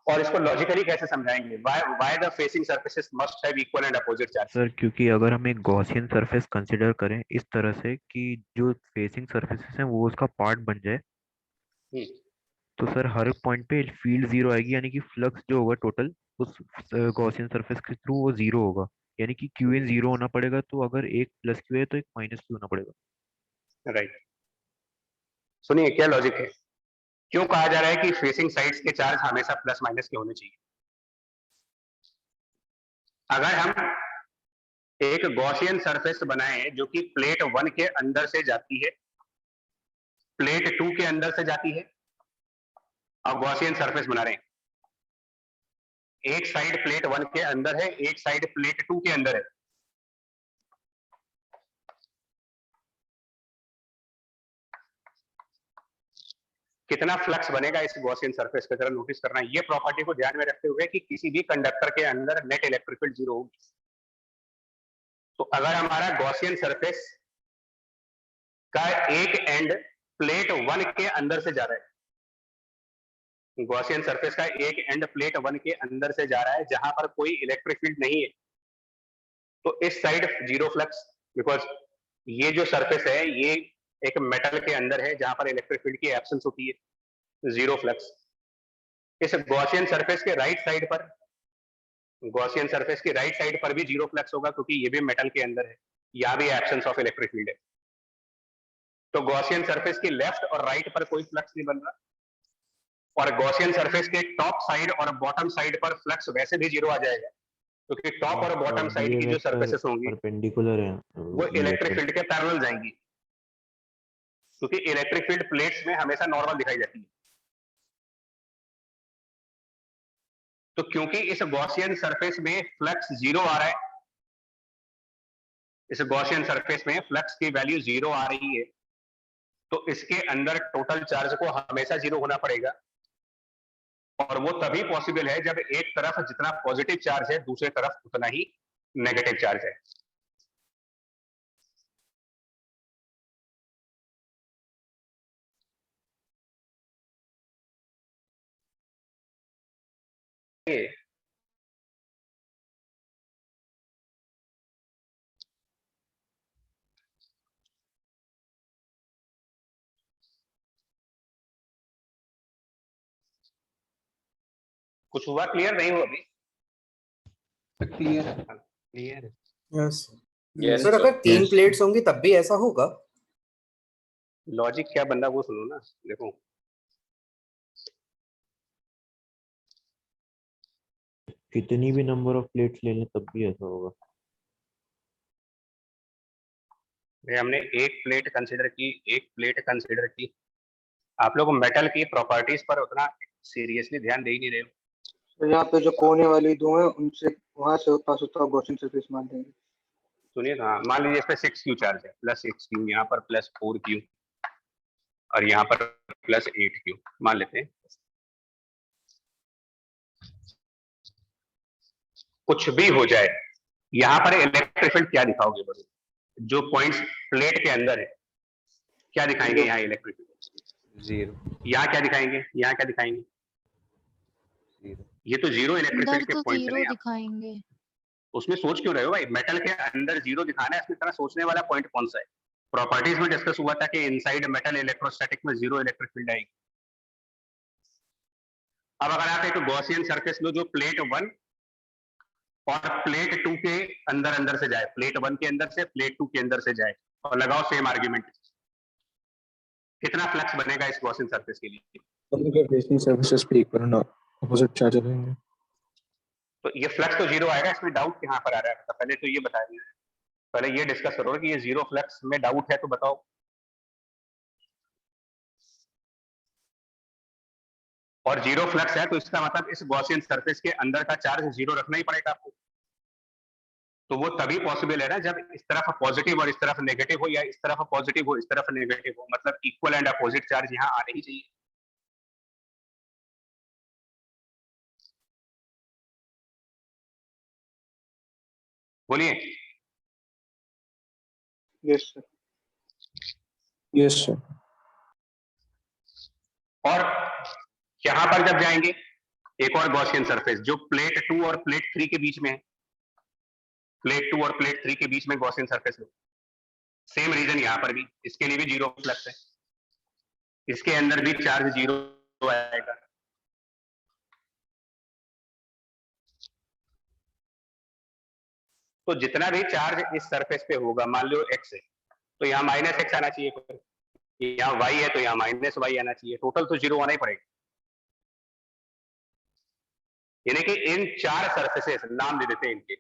और इसको लॉजिकली कैसे समझाएंगे, why the facing surfaces must have equal and opposite charge. Sir क्योंकि अगर हम एक गॉसियन सरफेस कंसिडर करें इस तरह से कि जो फेसिंग सरफेसेस हैं वो उसका पार्ट बन जाए, तो सर हर पॉइंट पे फील्ड जीरो आएगी, यानी कि फ्लक्स जो होगा टोटल उस गॉसियन सरफेस के थ्रू वो जीरो होगा, यानी कि क्यू इन जीरो होना पड़ेगा। तो अगर एक प्लस क्यू है तो एक माइनस क्यू होना पड़ेगा। राइट। सुनिए क्या लॉजिक है, क्यों कहा जा रहा है कि फेसिंग साइड्स के चार्ज हमेशा प्लस माइनस के होने चाहिए। अगर हम एक गॉसियन सरफेस बनाए जो कि प्लेट 1 के अंदर से जाती है, प्लेट 2 के अंदर से जाती है, और गॉसियन सरफेस बना रहे हैं, एक साइड प्लेट 1 के अंदर है, एक साइड प्लेट 2 के अंदर है, कितना फ्लक्स बनेगा इस गॉसियन सरफेस की तरह नोटिस करना है। ये प्रॉपर्टी को ध्यान में रखते हुए कि किसी भी कंडक्टर के अंदर नेट इलेक्ट्रिक फील्ड जीरो होगी। तो अगर हमारा गॉसियन सरफेस का एक एंड प्लेट 1 के अंदर से जा रहा है, गॉसियन सरफेस का एक एंड प्लेट 1 के अंदर से जा रहा है जहां पर कोई इलेक्ट्रिक फील्ड नहीं है, तो इस साइड जीरो फ्लक्स, बिकॉज ये जो सरफेस है ये एक मेटल के अंदर है जहां पर इलेक्ट्रिक फील्ड की एब्सेंस होती है, जीरो फ्लक्स। इस गॉसियन सरफेस के राइट साइड पर, गॉसियन सरफेस की राइट साइड पर भी जीरो फ्लक्स होगा क्योंकि ये भी मेटल के अंदर है, यहाँ भी एब्सेंस ऑफ इलेक्ट्रिक फील्ड है। तो गॉसियन सरफेस की लेफ्ट और राइट पर कोई फ्लक्स नहीं बन रहा, और गॉसियन सरफेस के टॉप साइड और बॉटम साइड पर फ्लक्स वैसे भी जीरो आ जाएगा क्योंकि टॉप और बॉटम साइड की जो सरफेसेस होंगी परपेंडिकुलर है वो इलेक्ट्रिक फील्ड के पैरेलल जाएंगी, क्योंकि इलेक्ट्रिक फील्ड प्लेट्स में हमेशा नॉर्मल दिखाई जाती है। तो क्योंकि इस गॉसियन सरफेस में फ्लक्स जीरो आ रहा है, इस गॉसियन सरफेस में फ्लक्स की वैल्यू जीरो आ रही है, तो इसके अंदर टोटल चार्ज को हमेशा जीरो होना पड़ेगा, और वो तभी पॉसिबल है जब एक तरफ जितना पॉजिटिव चार्ज है दूसरी तरफ उतना ही नेगेटिव चार्ज है। कुछ हुआ, क्लियर नहीं हुआ अभी? क्लियर है। यस सर अगर 3 प्लेट्स होंगी तब भी ऐसा होगा? लॉजिक क्या बंदा वो सुनो ना, देखो कितनी भी नंबर ऑफ प्लेट्स ले लें तब भी ऐसा होगा। हमने एक प्लेट कंसीडर की, एक प्लेट कंसीडर की, आप लोग मेटल की प्रॉपर्टीज पर उतना सीरियसली ध्यान दे ही नहीं रहे हो। तो यहाँ पे जो कोने वाली दो है उनसे वहां से पास होता है गॉसियन सरफेस मान देंगे। सुनिए ना, मान लीजिए इस पे 6q चार्ज है, प्लस 6q, यहाँ पर प्लस 4q और यहाँ पर प्लस 8q मान लेते हैं। कुछ भी हो जाए, यहाँ पर इलेक्ट्रिक फील्ड क्या दिखाओगे बोलो? जो पॉइंट्स प्लेट के अंदर है क्या दिखाएंगे? यहाँ इलेक्ट्रिक फील्ड जीरो। यहाँ क्या दिखाएंगे? यहाँ क्या दिखाएंगे? जीरो। ये तो जीरो इलेक्ट्रिक अंदर फील्ड के तो पॉइंट्स जीरो हैं। दिखाएंगे। उसमें सोच क्यों रहे हो भाई? मेटल के अंदर जीरो दिखाना है, इसमें इतना सोचने वाला पॉइंट कौन सा है? प्रॉपर्टीज में डिस्कस हुआ था कि इनसाइड मेटल इलेक्ट्रोस्टैटिक में जीरो इलेक्ट्रिक फील्ड आएगी। अब अगर आप एक गॉसियन सरफेस लो जो प्लेट 1 और प्लेट 2 के अंदर अंदर से जाए, प्लेट 1 के अंदर से प्लेट 2 के अंदर से जाए, और लगाओ सेम आर्ग्यूमेंट, कितना फ्लक्स बनेगा इस गॉसियन सरफेस के लिए? अपने फेसिंग सर्विसेज पे इक्वल ना अपोजिट चार्ज रहेंगे। तो ये फ्लक्स तो जीरो आएगा, इसमें डाउट कहाँ पर आ रहा है? तो पहले तो ये बताइए, पहले ये डिस्कस करो कि ये जीरो फ्लक्स में डाउट है तो बताओ। और जीरो फ्लक्स है तो इसका मतलब इस गॉसियन सरफेस के अंदर का चार्ज जीरो रखना ही पड़ेगा आपको। तो वो तभी पॉसिबल है ना जब इस तरफ पॉजिटिव और इस तरफ नेगेटिव हो, या इस तरफ पॉजिटिव हो इस तरफ नेगेटिव हो, मतलब इक्वल एंड अपोजिट चार्ज यहाँ आने ही चाहिए। बोलिए। Yes sir. Yes sir. और यहां पर जब जाएंगे एक और गॉसियन सरफेस जो प्लेट 2 और प्लेट 3 के बीच में है, प्लेट 2 और प्लेट 3 के बीच में गॉसियन सरफेस लो, सेम रीजन यहां पर भी, इसके लिए भी जीरो फ्लक्स है, इसके अंदर भी चार्ज जीरो आएगा। तो जितना भी चार्ज इस सरफेस पे होगा, मान लो x है, तो यहाँ माइनस एक्स आना चाहिए, फिर यहाँ y है तो यहाँ माइनस y आना चाहिए, टोटल तो 0 आना ही पड़ेगा। यानी कि इन 4 सरफेसेस नाम दे देते हैं इनके,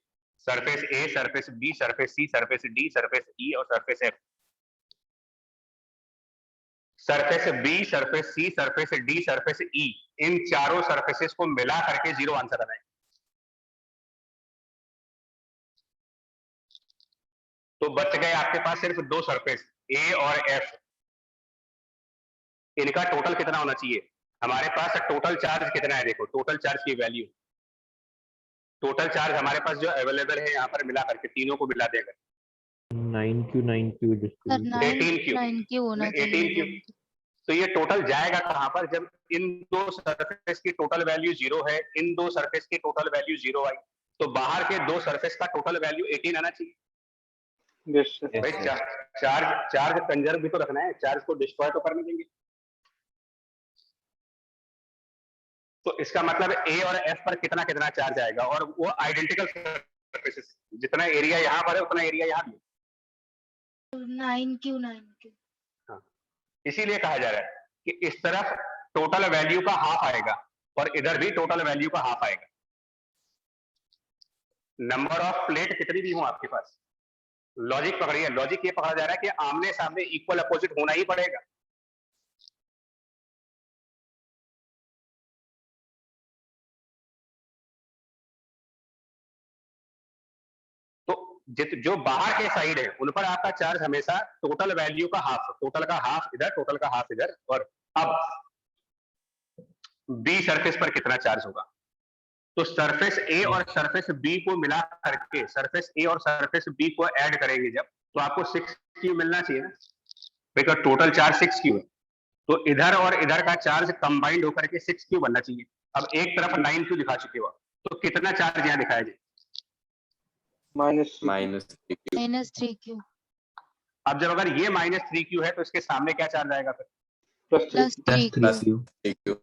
surface A, surface B, surface C, surface D, surface E और surface F. Surface B, surface C, surface D, surface E, इन चारों सरफेसेस को मिला करके 0 आंसर आना है। तो बच गए आपके पास सिर्फ 2 सरफेस ए और एफ। इनका टोटल कितना होना चाहिए? हमारे पास टोटल चार्ज कितना है, देखो टोटल चार्ज की वैल्यू, टोटल चार्ज हमारे पास जो अवेलेबल है यहाँ पर मिला करके तीनों को मिला देगा 9q 9q सर 18Q 9 होना 18Q। चाहिए। तो ये टोटल जाएगा कहां पर? जब इन 2 सरफेस की टोटल वैल्यू 0 है, इन 2 सरफेस की टोटल वैल्यू 0 आई, तो बाहर के 2 सरफेस का टोटल वैल्यू 18 आना चाहिए। Yes sir. भाई चार्ज कंजर्व भी तो रखना है, चार्ज को डिस्ट्रॉय तो करने देंगे। तो इसका मतलब ए और एफ पर कितना कितना चार्ज आएगा, और वो आइडेंटिकल सरफेसेस, जितना एरिया यहाँ पर है उतना एरिया यहाँ भी है। 9Q। हाँ, इसीलिए कहा जा रहा है कि इस तरफ टोटल वैल्यू का हाफ आएगा और इधर भी टोटल वैल्यू का हाफ आएगा। नंबर ऑफ प्लेट कितनी भी हो आपके पास, लॉजिक पकड़िए, लॉजिक ये पकड़ा जा रहा है कि आमने सामने इक्वल अपोजिट होना ही पड़ेगा। जो बाहर के साइड है उन पर आपका चार्ज हमेशा टोटल वैल्यू का हाफ, टोटल का हाफ इधर, टोटल का हाफ इधर। और अब बी सरफेस पर कितना चार्ज होगा? तो सरफेस ए और सरफेस बी को मिला करके, सरफेस ए और सरफेस बी को ऐड करेंगे जब, तो आपको 6Q मिलना चाहिए ना, बिकॉज टोटल चार्ज 6Q है। तो इधर और इधर का चार्ज कंबाइंड होकर के 6Q बनना चाहिए। अब एक तरफ 9Q दिखा चुके हो, तो कितना चार्ज यहाँ दिखाया जाए? -3Q। अब जब अगर ये -3Q है तो इसके सामने क्या चार्ज आएगा फिर? +3Q।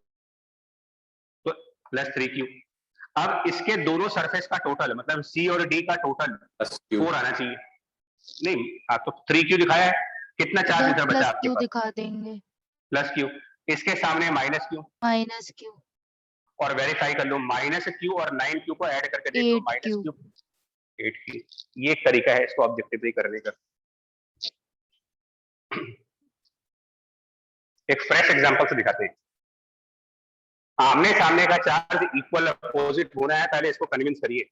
तो +3Q। अब इसके दोनों सरफेस का टोटल, मतलब सी और डी का टोटल 4 आना चाहिए। नहीं, आप तो 3Q दिखाया है, कितना चार्ज इधर बचा आपके पास? दिखा देंगे +Q। इसके सामने -Q और वेरीफाई कर लो, -Q और 9Q को ऐड करके देख लो, -Q 8Q। ये एक तरीका है इसको ऑब्जेक्टिवली करने का। एक फ्रेश एग्जांपल से दिखाते हैं। आमने सामने का चार्ज इक्वल अपोजिट होना है, पहले इसको कन्विंस करिए।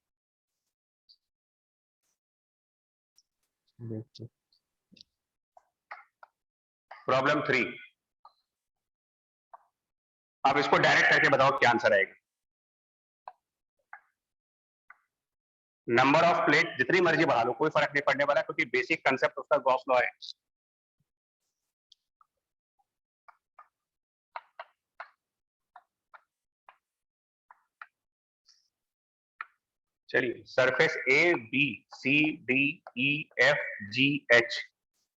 प्रॉब्लम 3। अब इसको डायरेक्ट करके बताओ क्या आंसर आएगा। नंबर ऑफ प्लेट जितनी मर्जी बढ़ा लो, कोई फर्क नहीं पड़ने वाला, क्योंकि बेसिक कंसेप्ट उसका गॉस लॉ है। चलिए, surface A, B, C, D, E, F, G, H,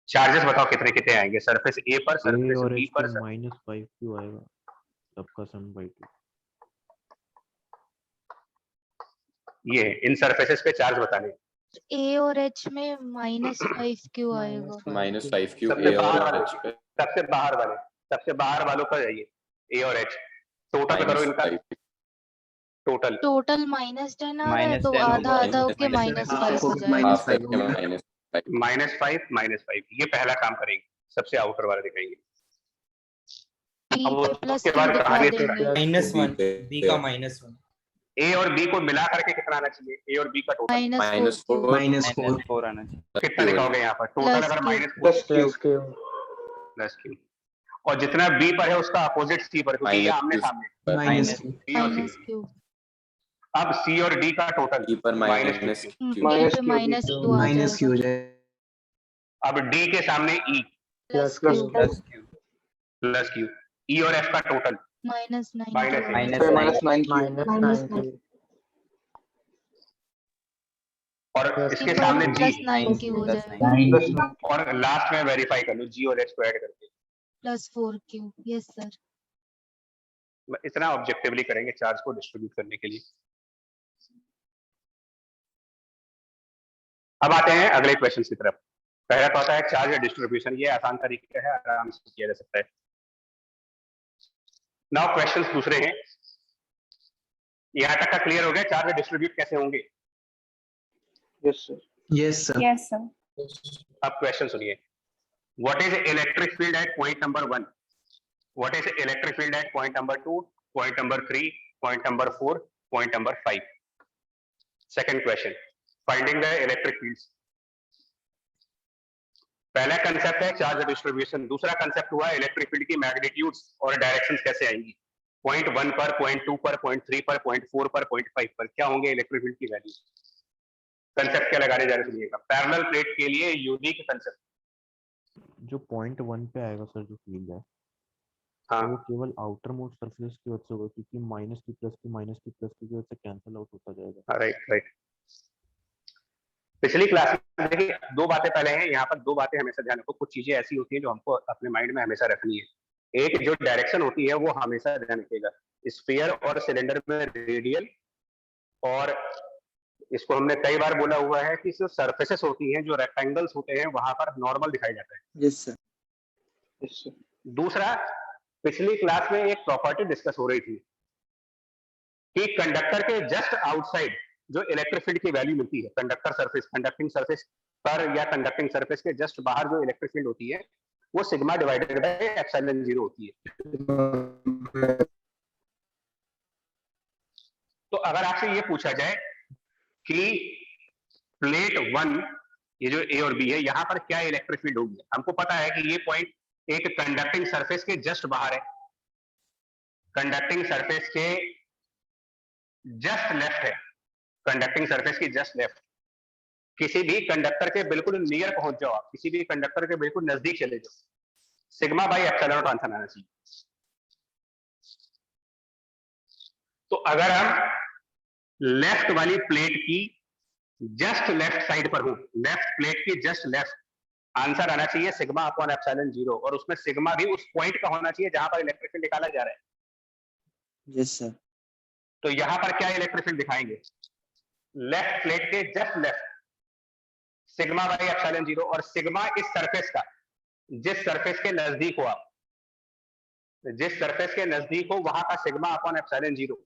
charges बताओ कितने कितने आएंगे सरफेस ए पर, सरफेस बी पर? -5Q आएगा सबका सम बाई 2। ये इन सरफेसेस पे चार्ज बताने। ए और एच में -5Q आएगा। -5Q सबसे A बाहर और वाले, H पे सबसे बाहर वालों पर जाइए, ए और एच टोटल करो इनका, टोटल -10 आ रहा है, तो आधा आधा होके -5 हो जाएगा। -5 ये पहला काम करेंगे, सबसे आउटर वाला दिखाएंगे। अब +Q उसके बाद दिखा कहानी देंगे। -1 बी का -1 ए और बी को मिला करके कितना आना चाहिए? ए और बी का टोटल -4 आना चाहिए। कितना दिखाओगे यहाँ पर? टोटल अगर +Q। +Q, और जितना बी पर है उसका अपोजिट सी पर, क्योंकि ये आमने सामने बी और सी। -Q। अब सी और डी का टोटल E पर -Q। -Q आ जाएगा। अब डी के सामने ई +Q, ई और एफ का टोटल -9Q। और इसके सामने जी, +9Q हो जाएगा। और लास्ट में वेरीफाई कर लो जी और एच को ऐड करके +4Q। Yes sir. इतना ऑब्जेक्टिवली करेंगे चार्ज को डिस्ट्रीब्यूट करने के लिए। अब आते हैं अगले क्वेश्चन की तरफ। पहला तो आता है चार्ज डिस्ट्रीब्यूशन, ये आसान तरीका है, आराम से किया जा सकता है। नाउ क्वेश्चंस दूसरे हैं। यहां तक का क्लियर हो गया चार्ज डिस्ट्रीब्यूट कैसे होंगे? Yes sir. Yes, sir. Yes, sir. अब क्वेश्चन सुनिए। What is electric field eight point number 1? What is electric field eight point number 2, point number 3, point number 4, point number 5? Second question, finding the electric fields. पहला concept है charge distribution, दूसरा concept हुआ electric field की magnitudes और directions कैसे आएंगी। Point 1 पर, point 2 पर, पॉइंट 3 पर, पॉइंट 4 पर, पॉइंट 5 पर क्या होंगे इलेक्ट्रिक फील्ड की वैल्यू। कंसेप्ट क्या लगाने जा रहे सुनिएगा। पैरेलल प्लेट के लिए यूनिक कंसेप्ट। जो पॉइंट 1 पे आएगा सर जो फील्ड है, हाँ तो वो केवल आउटर मोस्ट सरफेस की वजह से होगा, क्योंकि माइनस की प्लस की वजह से कैंसिल आउट होता जाएगा। राइट। पिछली क्लास में देखिए दो बातें पहले हैं, यहाँ पर दो बातें हमेशा ध्यान रखो। कुछ चीजें ऐसी होती हैं जो हमको अपने माइंड में हमेशा रखनी है। एक जो डायरेक्शन होती है वो हमेशा ध्यान रखिएगा, स्फीयर और सिलेंडर में रेडियल, और इसको हमने कई बार बोला हुआ है कि जो सरफेसेस होती हैं, जो रेक्टेंगल्स होते हैं, वहां पर नॉर्मल दिखाई जाता है। Yes sir. Yes sir. दूसरा, पिछली क्लास में एक प्रॉपर्टी डिस्कस हो रही थी कि कंडक्टर के जस्ट आउटसाइड जो इलेक्ट्रिक फील्ड की वैल्यू मिलती है, कंडक्टिंग सरफेस पर या कंडक्टिंग सरफेस के जस्ट बाहर जो इलेक्ट्रिक फील्ड होती है वो सिग्मा डिवाइडेड बाय एप्सिलॉन 0 होती है। तो अगर आपसे ये पूछा जाए कि प्लेट 1, ये जो ए और बी है, यहां पर क्या इलेक्ट्रिक फील्ड होगी, हमको पता है कि ये पॉइंट एक कंडक्टिंग सरफेस के जस्ट बाहर है, कंडक्टिंग सरफेस के जस्ट लेफ्ट है, कंडक्टिंग सरफेस की जस्ट लेफ्ट। किसी भी कंडक्टर के बिल्कुल नियर पहुंच जाओ आप, किसी भी कंडक्टर के बिल्कुल नजदीक चले जाओ, sigma by epsilon not answer आना चाहिए। तो अगर हम लेफ्ट वाली प्लेट की जस्ट लेफ्ट साइड पर हूं, लेफ्ट प्लेट की जस्ट लेफ्ट, आंसर आना चाहिए सिग्मा अपॉन एप्सिलॉन 0, और उसमें सिग्मा भी उस पॉइंट का होना चाहिए जहां पर इलेक्ट्रिक फील्ड निकाला जा रहा है। Yes sir. तो यहां पर क्या इलेक्ट्रिक फील्ड दिखाएंगे, लेफ्ट प्लेट के just left sigma by epsilon 0, और सिग्मा इस सरफेस का, जिस सरफेस के नजदीक हो आप, जिस सरफेस के नजदीक हो वहां का सिग्मा अपॉन एप्सिलॉन 0।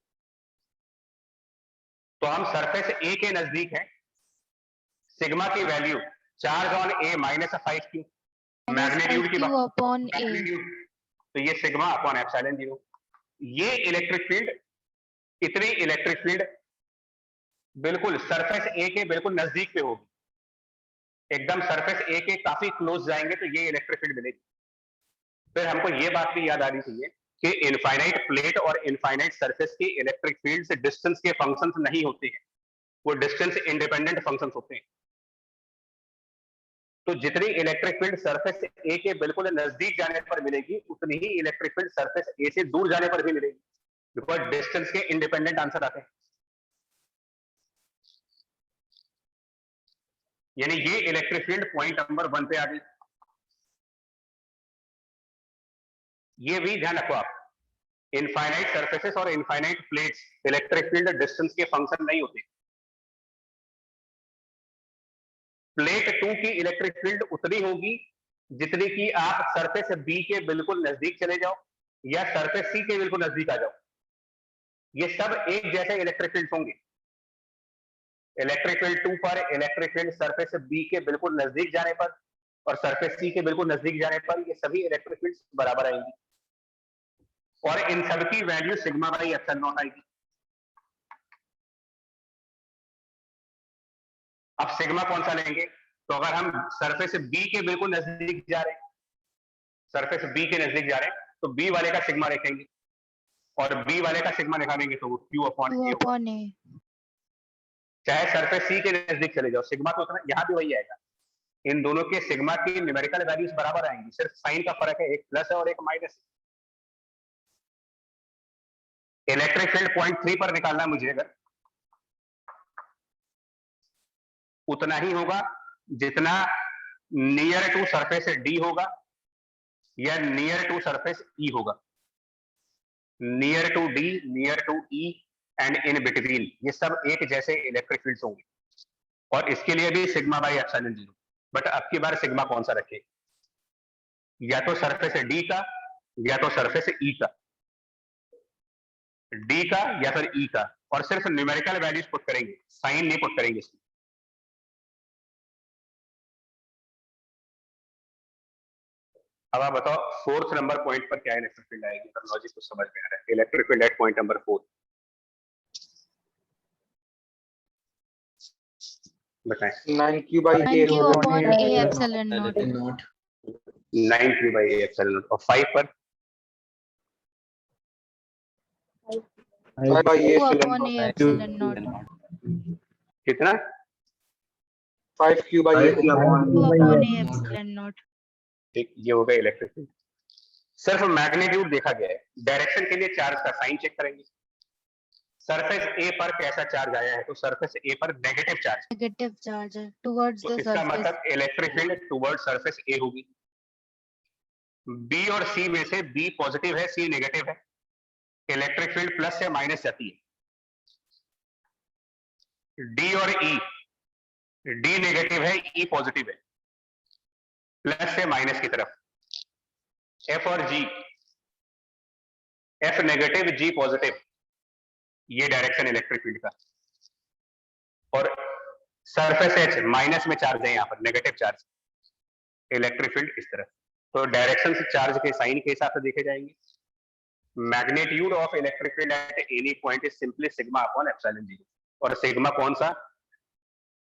तो हम सरफेस ए के नजदीक हैं, सिग्मा की value charge on A minus 5q, magnitude की अपॉन ए, तो ये सिग्मा अपॉन एप्सिलॉन 0। ये इलेक्ट्रिक फील्ड, इतनी इलेक्ट्रिक फील्ड बिल्कुल सरफेस ए के बिल्कुल नजदीक पे होगी, एकदम सरफेस ए के काफी क्लोज जाएंगे तो ये इलेक्ट्रिक फील्ड मिलेगी। फिर हमको ये बात भी याद आनी चाहिए कि इनफाइनाइट प्लेट और इनफाइनाइट सरफेस की इलेक्ट्रिक फील्ड से डिस्टेंस के फंक्शंस नहीं होते हैं, वो डिस्टेंस इंडिपेंडेंट फंक्शंस होते हैं। तो जितनी इलेक्ट्रिक फील्ड सरफेस ए के बिल्कुल नजदीक जाने पर मिलेगी, उतनी ही इलेक्ट्रिक फील्ड सरफेस ए से दूर जाने पर भी मिलेगी, बिकॉज डिस्टेंस के इंडिपेंडेंट आंसर आते हैं। यानी ये इलेक्ट्रिक फील्ड पॉइंट नंबर 1 पे आ गई। ये भी ध्यान रखो आप, इनफाइनाइट सरफेसेस और infinite plates electric field distance के फंक्शन नहीं होते। प्लेट 2 की इलेक्ट्रिक फील्ड उतनी होगी जितनी कि आप सरफेस बी के बिल्कुल नजदीक चले जाओ या सरफेस सी के बिल्कुल नजदीक आ जाओ, ये सब एक जैसे इलेक्ट्रिक फील्ड होंगे। इलेक्ट्रिक फील्ड 2 पर इलेक्ट्रिक फील्ड सरफेस बी के बिल्कुल नजदीक जाने पर और सरफेस सी के बिल्कुल नजदीक जाने पर ये सभी इलेक्ट्रिक फील्ड्स बराबर आएंगी, और इन सब की value sigma by epsilon not आएगी। अब सिग्मा कौन सा लेंगे, तो अगर हम सरफेस बी के बिल्कुल नजदीक जा रहे हैं, सरफेस बी के नजदीक जा रहे हैं, तो बी वाले का सिग्मा लिखेंगे, और बी वाले का सिग्मा निकालेंगे तो वो क्यू अपॉन ए। चाहे सरफेस सी के नजदीक चले जाओ, सिग्मा तो उतना यहां भी वही आएगा। इन दोनों के सिग्मा की न्यूमेरिकल वैल्यूज बराबर आएंगी, सिर्फ साइन का फर्क है, एक प्लस है और एक माइनस। इलेक्ट्रिक फील्ड पॉइंट 3 पर निकालना मुझे, अगर उतना ही होगा जितना नियर टू सरफेस डी होगा या नियर टू सरफेस ई होगा। Near to D, near to E and in between, ये सब एक जैसे इलेक्ट्रिक फील्ड्स होंगे और इसके लिए भी सिग्मा बाई एप्सिलॉन 0। बट अब की बार सिग्मा कौन सा रखे, या तो सरफेस डी का या तो सरफेस ई का, डी का या फिर ई का, और सिर्फ न्यूमेरिकल वैल्यूज पुट करेंगे, साइन नहीं पुट करेंगे इसमें। अब आप बताओ फोर्थ नंबर पॉइंट पर क्या इलेक्ट्रिक फील्ड आएगी, तो लॉजिक तो समझ में आ रहा है। Electric field eight point number 4 बताएं। 9q by a 9q होगा upon a epsilon naught. 9q by a epsilon not, और 5 पर 5 by a 2 epsilon upon a naught. epsilon naught. कितना, 5q by a 2 upon a epsilon naught. ठीक, ये हो गया electric field. सिर्फ मैग्नीट्यूड देखा गया है, डायरेक्शन के लिए चार्ज का साइन चेक करेंगे। सरफेस ए पर कैसा चार्ज आया है, तो सरफेस ए पर नेगेटिव चार्ज, Negative charge है towards तो the इसका surface. मतलब electric field toward surface A होगी। बी और सी में से बी पॉजिटिव है, सी नेगेटिव है, इलेक्ट्रिक फील्ड प्लस से माइनस जाती है। डी और ई, डी नेगेटिव है, ई पॉजिटिव है, प्लस से माइनस की तरफ। एफ और जी, एफ नेगेटिव, जी पॉजिटिव, ये डायरेक्शन इलेक्ट्रिक फील्ड का। और सरफेस एच माइनस में चार्ज है, यहां पर नेगेटिव चार्ज, इलेक्ट्रिक फील्ड इस तरफ। तो डायरेक्शन से चार्ज के साइन के हिसाब से देखे जाएंगे। Magnitude of electric field eight any point is simply sigma upon epsilon 0। और सिग्मा कौन सा,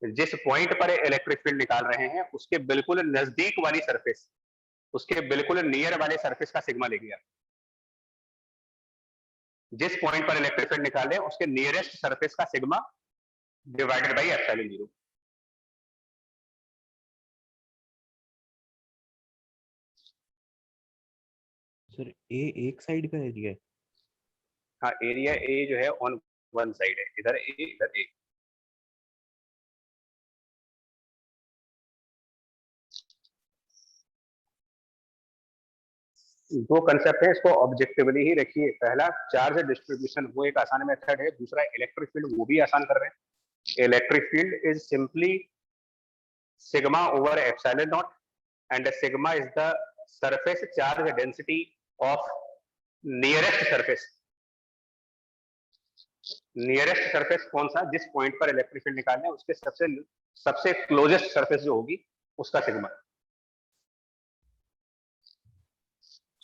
जिस पॉइंट पर इलेक्ट्रिक फील्ड निकाल रहे हैं उसके बिल्कुल नजदीक वाली सरफेस, उसके बिल्कुल नियर वाले सरफेस का सिग्मा लेंगे आप। जिस पॉइंट पर इलेक्ट्रिक फील्ड निकाल रहे हैं उसके नियरेस्ट सरफेस का sigma divided by epsilon 0। Sir ए एक साइड का एरिया है। हाँ, एरिया ए जो है ऑन वन साइड है, इधर ए इधर ए। दो कंसेप्ट है, इसको ऑब्जेक्टिवली ही रखिए। पहला चार्ज डिस्ट्रीब्यूशन, वो एक आसान मेथड है। दूसरा इलेक्ट्रिक फील्ड, वो भी आसान कर रहे हैं। Electric field is simply sigma over epsilon not and sigma is the surface charge density of nearest surface. Nearest surface कौन सा, जिस पॉइंट पर इलेक्ट्रिक फील्ड निकालना है उसके सबसे क्लोजेस्ट सरफेस जो होगी उसका सिग्मा।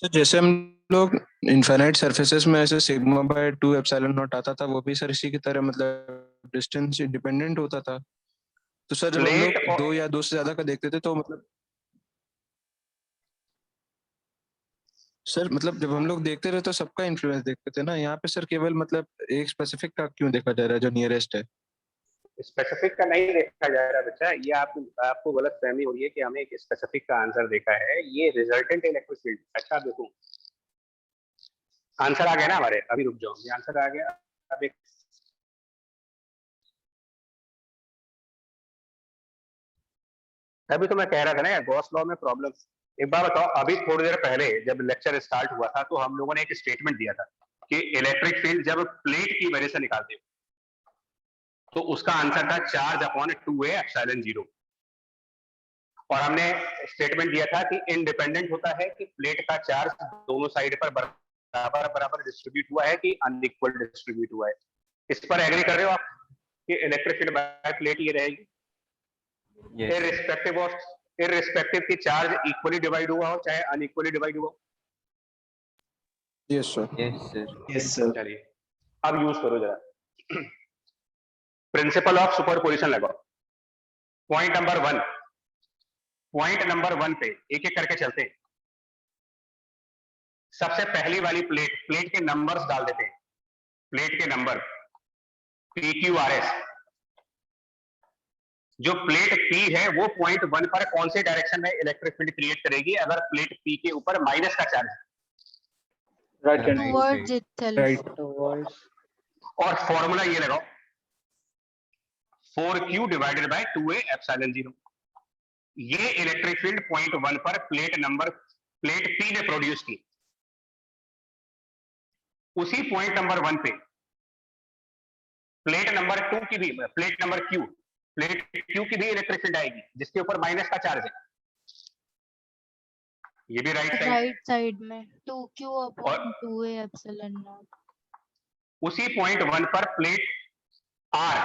सर जैसे हम लोग इनफाइनाइट सरफेसेस में ऐसे सिग्मा बाय 2 एप्सिलॉन नॉट आता था, वो भी सर इसी की तरह मतलब डिस्टेंस डिपेंडेंट होता था। तो सर जब हम लोग 2 या 2 से ज्यादा का देखते थे तो मतलब सर मतलब जब हम लोग देखते रहे तो सबका इन्फ्लुएंस देखते थे ना। यहाँ पे सर केवल मतलब एक स्पेसिफिक का क्यों देखा जा रहा है जो नियरेस्ट है? स्पेसिफिक का नहीं देखा जा रहा बच्चा, ये आपको गलत फहमी हो रही है कि हमें एक स्पेसिफिक का आंसर देखा है। ये रिजल्टेंट इलेक्ट्रिक फील्ड। अच्छा देखो, आंसर आ गया ना हमारे, अभी रुक जाओ, ये आंसर आ गया। अब एक अभी तो मैं कह रहा था ना गॉस लॉ में प्रॉब्लम। एक बार बताओ, अभी थोड़ी देर पहले जब लेक्चर स्टार्ट हुआ था तो हम लोगों ने एक स्टेटमेंट दिया था कि इलेक्ट्रिक फील्ड जब प्लेट की वजह से निकालते हो तो उसका आंसर था चार्ज अपॉन 2a एप्सिलॉन 0। और हमने स्टेटमेंट दिया था कि इंडिपेंडेंट होता है कि प्लेट का चार्ज दोनों साइड पर बराबर डिस्ट्रीब्यूट हुआ है कि अनइक्वल डिस्ट्रीब्यूट हुआ है। इस पर एग्री कर रहे हो आप कि इलेक्ट्रिक फील्ड बाय प्लेट ये रहेगी, इररिस्पेक्टिव की चार्ज इक्वली डिवाइड हुआ हो चाहे अनइक्वली डिवाइड हुआ हो? Yes sir. Yes sir. चलिए अब यूज करो जरा प्रिंसिपल ऑफ सुपरपोजिशन लगाओ। पॉइंट नंबर 1 पे एक एक करके चलते हैं। सबसे पहली वाली प्लेट के नंबर्स डाल देते हैं। प्लेट के नंबर PQRS। जो प्लेट P है वो पॉइंट 1 पर कौन से डायरेक्शन में इलेक्ट्रिक फील्ड क्रिएट करेगी अगर प्लेट P के ऊपर माइनस का चार्ज है? Right hand Towards itself. और फॉर्मूला ये लगाओ 4q divided by 2a epsilon 0। ये इलेक्ट्रिक फील्ड पॉइंट 1 पर प्लेट P ने प्रोड्यूस की। उसी पॉइंट नंबर 1 पे प्लेट नंबर 2 की भी, प्लेट नंबर प्लेट क्यू की भी इलेक्ट्रिक फील्ड आएगी जिसके ऊपर माइनस का चार्ज है। ये भी राइट साइड। राइट साइड में 2q upon 2a epsilon not. उसी पॉइंट 1 पर प्लेट आर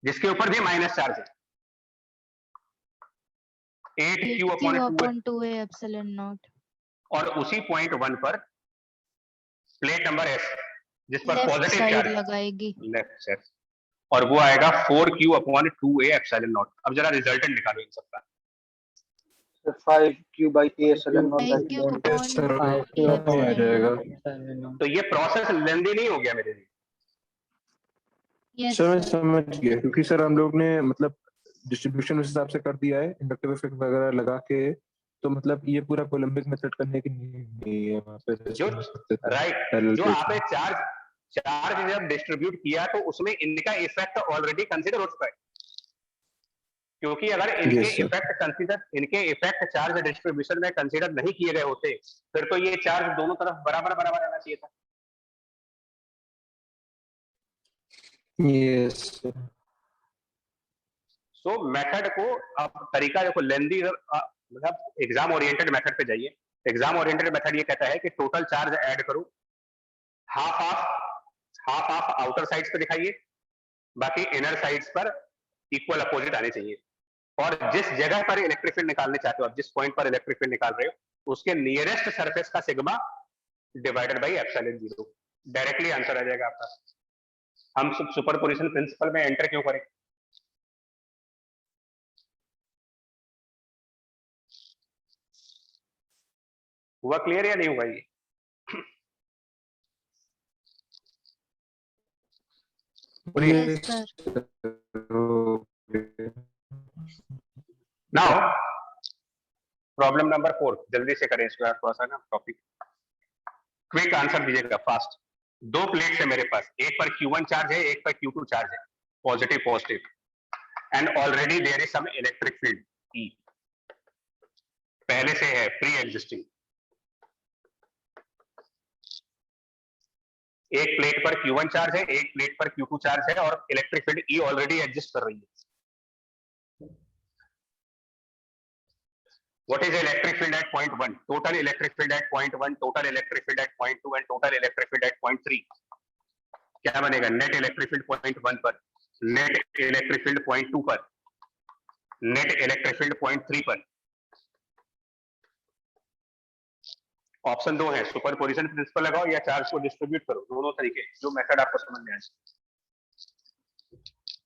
जिसके ऊपर भी माइनस चार्ज है, 8q upon 2a epsilon not. और उसी पॉइंट 1 पर प्लेट नंबर एस जिस पर लेफ्ट पॉजिटिव साइड चार्ज लगाएगी। लेफ्ट साइड, और वो आएगा 4q upon 2a epsilon not. अब जरा रिजल्टेंट निकालो इन सबका। 5q by a epsilon naught. 5q upon सर a आ एप्सिलॉन जाएगा। नॉट। तो ये प्रोसेस लेंदी नहीं हो गया मेरे लिए। यस सर मैं सर। समझ गया, क्योंकि सर हम लोग ने मतलब डिस्ट्रीब्यूशन उस हिसाब से कर दिया है, इंडक्टिव इफेक्ट वगैरह लगा के, तो मतलब ये पूरा कोलम्बिक मेथड करने की नहीं है वहाँ पे जो करते थे राइट, पैरेलल जो केस आपने में। चार्ज जब डिस्ट्रीब्यूट किया तो उसमें इनका इफेक्ट ऑलरेडी कंसीडर हो चुका है, क्योंकि अगर इनके Yes, sir. इनके इफेक्ट चार्ज डिस्ट्रीब्यूशन में कंसीडर नहीं किए गए होते फिर तो ये चार्ज दोनों तरफ बराबर बराबर आना चाहिए था। Yes, sir. सो मेथड को अब तरीका देखो, लेंदी मतलब एग्जाम ओरिएंटेड मेथड पे जाइए। एग्जाम ओरिएंटेड मेथड ये कहता है कि टोटल चार्ज ऐड करो, हाफ ऑफ आउटर साइड्स पे दिखाइए, बाकी इनर साइड्स पर इक्वल अपोजिट आने चाहिए, और जिस जगह पर इलेक्ट्रिक फील्ड निकालने चाहते हो, आप जिस पॉइंट पर इलेक्ट्रिक फील्ड निकाल रहे हो उसके नियरेस्ट सरफेस का sigma divided by epsilon 0। Directly answer आ जाएगा आपका। हम सुपरपोजिशन प्रिंसिपल में एंटर क्यों करें? हुआ क्लियर या नहीं हुआ ये? Yes sir. Now problem number 4, जल्दी से करें इसको यार, थोड़ा सा ना टॉपिक क्विक आंसर दीजिएगा फास्ट। दो प्लेट्स है मेरे पास, एक पर Q1 चार्ज है, एक पर Q2 चार्ज है, positive positive, and already there is some electric field E, पहले से है प्री एग्जिस्टिंग। एक प्लेट पर Q1 चार्ज है, एक प्लेट पर Q2 चार्ज है, और electric field E already exist कर रही है। What is electric field at point 1? Total electric field at point 1, total electric field at point 2 and total electric field at point 3. क्या बनेगा? नेट इलेक्ट्रिक फील्ड पॉइंट 1 पर, net electric field point 2 पर, net electric field point 3 पर। Option 2 है, superposition principle लगाओ या charge को distribute करो, दोनों तरीके, जो मेथड आपको समझ में आए।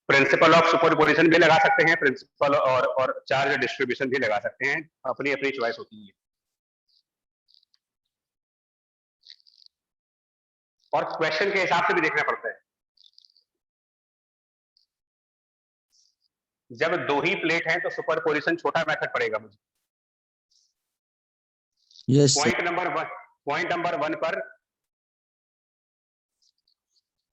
प्रिंसिपल ऑफ सुपरपोजिशन भी लगा सकते हैं, प्रिंसिपल और चार्ज डिस्ट्रीब्यूशन भी लगा सकते हैं, अपनी अपनी चॉइस होती है। और क्वेश्चन के हिसाब से भी देखना पड़ता है। जब दो ही प्लेट हैं तो सुपरपोजिशन छोटा मेथड पड़ेगा मुझे। यस पॉइंट नंबर 1 पर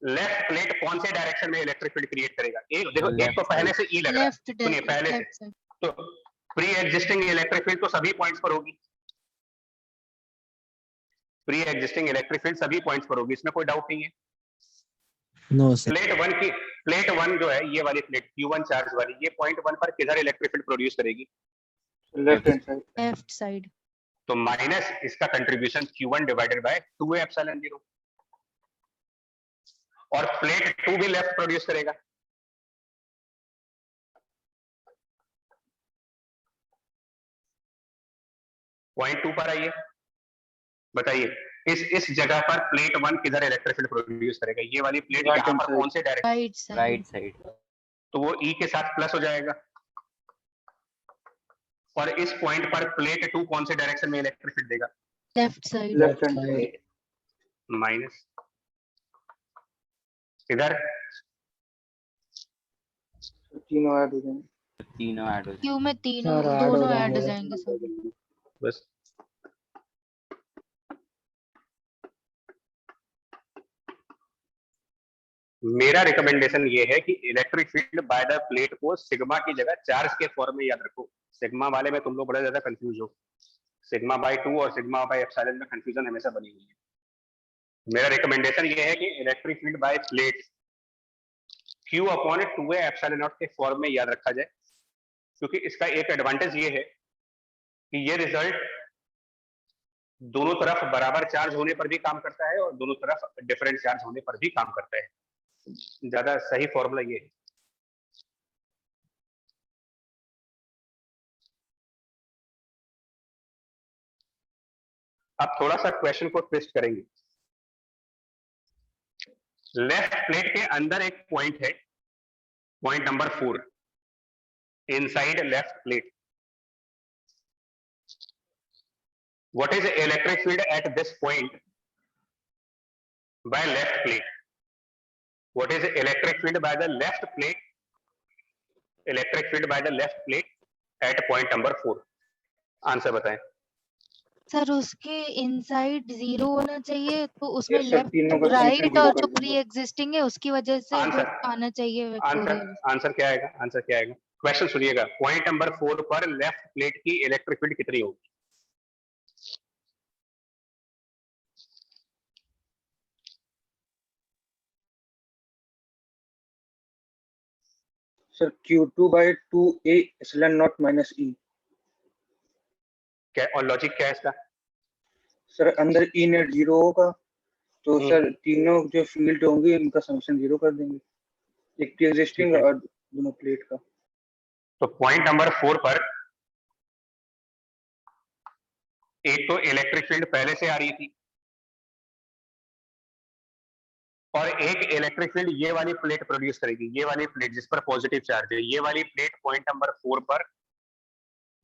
लेफ्ट प्लेट कौन से डायरेक्शन में इलेक्ट्रिक फील्ड क्रिएट करेगा? एक देखो, एक तो पहले से ई लग रहा है, सुनिए पहले से, तो प्री एग्जिस्टिंग इलेक्ट्रिक फील्ड तो सभी पॉइंट्स पर होगी, प्री एग्जिस्टिंग इलेक्ट्रिक फील्ड सभी पॉइंट्स पर होगी, इसमें कोई डाउट नहीं है। No sir. प्लेट 1 जो है, ये वाली प्लेट Q1 चार्ज वाली, ये पॉइंट 1 पर किधर इलेक्ट्रिक फील्ड प्रोड्यूस करेगी? Left hand side. Left side. तो माइनस इसका contribution Q1 divided by 2a epsilon 0, और प्लेट 2 भी लेफ्ट प्रोड्यूस करेगा। पॉइंट 2 पर आइए, बताइए इस जगह पर प्लेट 1 किधर इलेक्ट्रिक फील्ड प्रोड्यूस करेगा? ये वाली प्लेट यहाँ पर कौन से डायरेक्शन? Right side. तो वो E के साथ प्लस हो जाएगा, और इस पॉइंट पर प्लेट 2 कौन से डायरेक्शन में इलेक्ट्रिक फील्ड देगा? Left side. Left hand side. Minus इधर तीनों ऐड हो जाएंगे। तीनों ऐड हो क्यू में तीनों दोनों ऐड हो जाएंगे सब। बस। मेरा रिकमेंडेशन ये है कि electric field by the plate को सिग्मा की जगह चार्ज के फॉर्म में याद रखो। सिग्मा वाले में तुम लोग बड़ा ज्यादा कंफ्यूज हो, सिग्मा बाय 2 और सिग्मा बाय एप्सिलॉन में कंफ्यूजन हमेशा बनी हुई है। मेरा रिकमेंडेशन ये है कि electric field by plate Q upon 2a epsilon naught के फॉर्म में याद रखा जाए, क्योंकि इसका एक एडवांटेज ये है कि ये रिजल्ट दोनों तरफ बराबर चार्ज होने पर भी काम करता है और दोनों तरफ डिफरेंट चार्ज होने पर भी काम करता है। ज्यादा सही फॉर्मूला ये है। अब थोड़ा सा क्वेश्चन को ट्विस्ट करेंगे। लेफ्ट प्लेट के अंदर एक पॉइंट है, point number 4, inside left plate. What is the electric field at this point by left plate? What is the electric field by the left plate? Electric field by the left plate at point number 4. Answer बताएं। Sir उसके inside 0 होना चाहिए, तो उसमें Yes, sir, तीनों का left समीकरण right 0 और कर जो देंगे। प्री एग्जिस्टिंग है उसकी वजह से वो आंसर आना चाहिए आंसर वेक्टोरियल। आंसर क्या आएगा? आंसर क्या आएगा? क्वेश्चन सुनिएगा। पॉइंट नंबर 4 पर लेफ्ट प्लेट की इलेक्ट्रिक फील्ड कितनी होगी? Sir Q2 by 2a epsilon naught minus E। क्या और लॉजिक क्या है इसका? सर अंदर E नेट 0 होगा, तो सर तीनों जो फील्ड होंगी इनका समेशन 0 कर देंगे, एक एग्जिस्टिंग ठीक है। और दोनों प्लेट का। तो पॉइंट नंबर 4 पर एक तो इलेक्ट्रिक फील्ड पहले से आ रही थी और एक इलेक्ट्रिक फील्ड ये वाली प्लेट प्रोड्यूस करेगी, ये वाली प्लेट जिस पर पॉजिटिव चार्ज है, ये वाली प्लेट पॉइंट नंबर 4 पर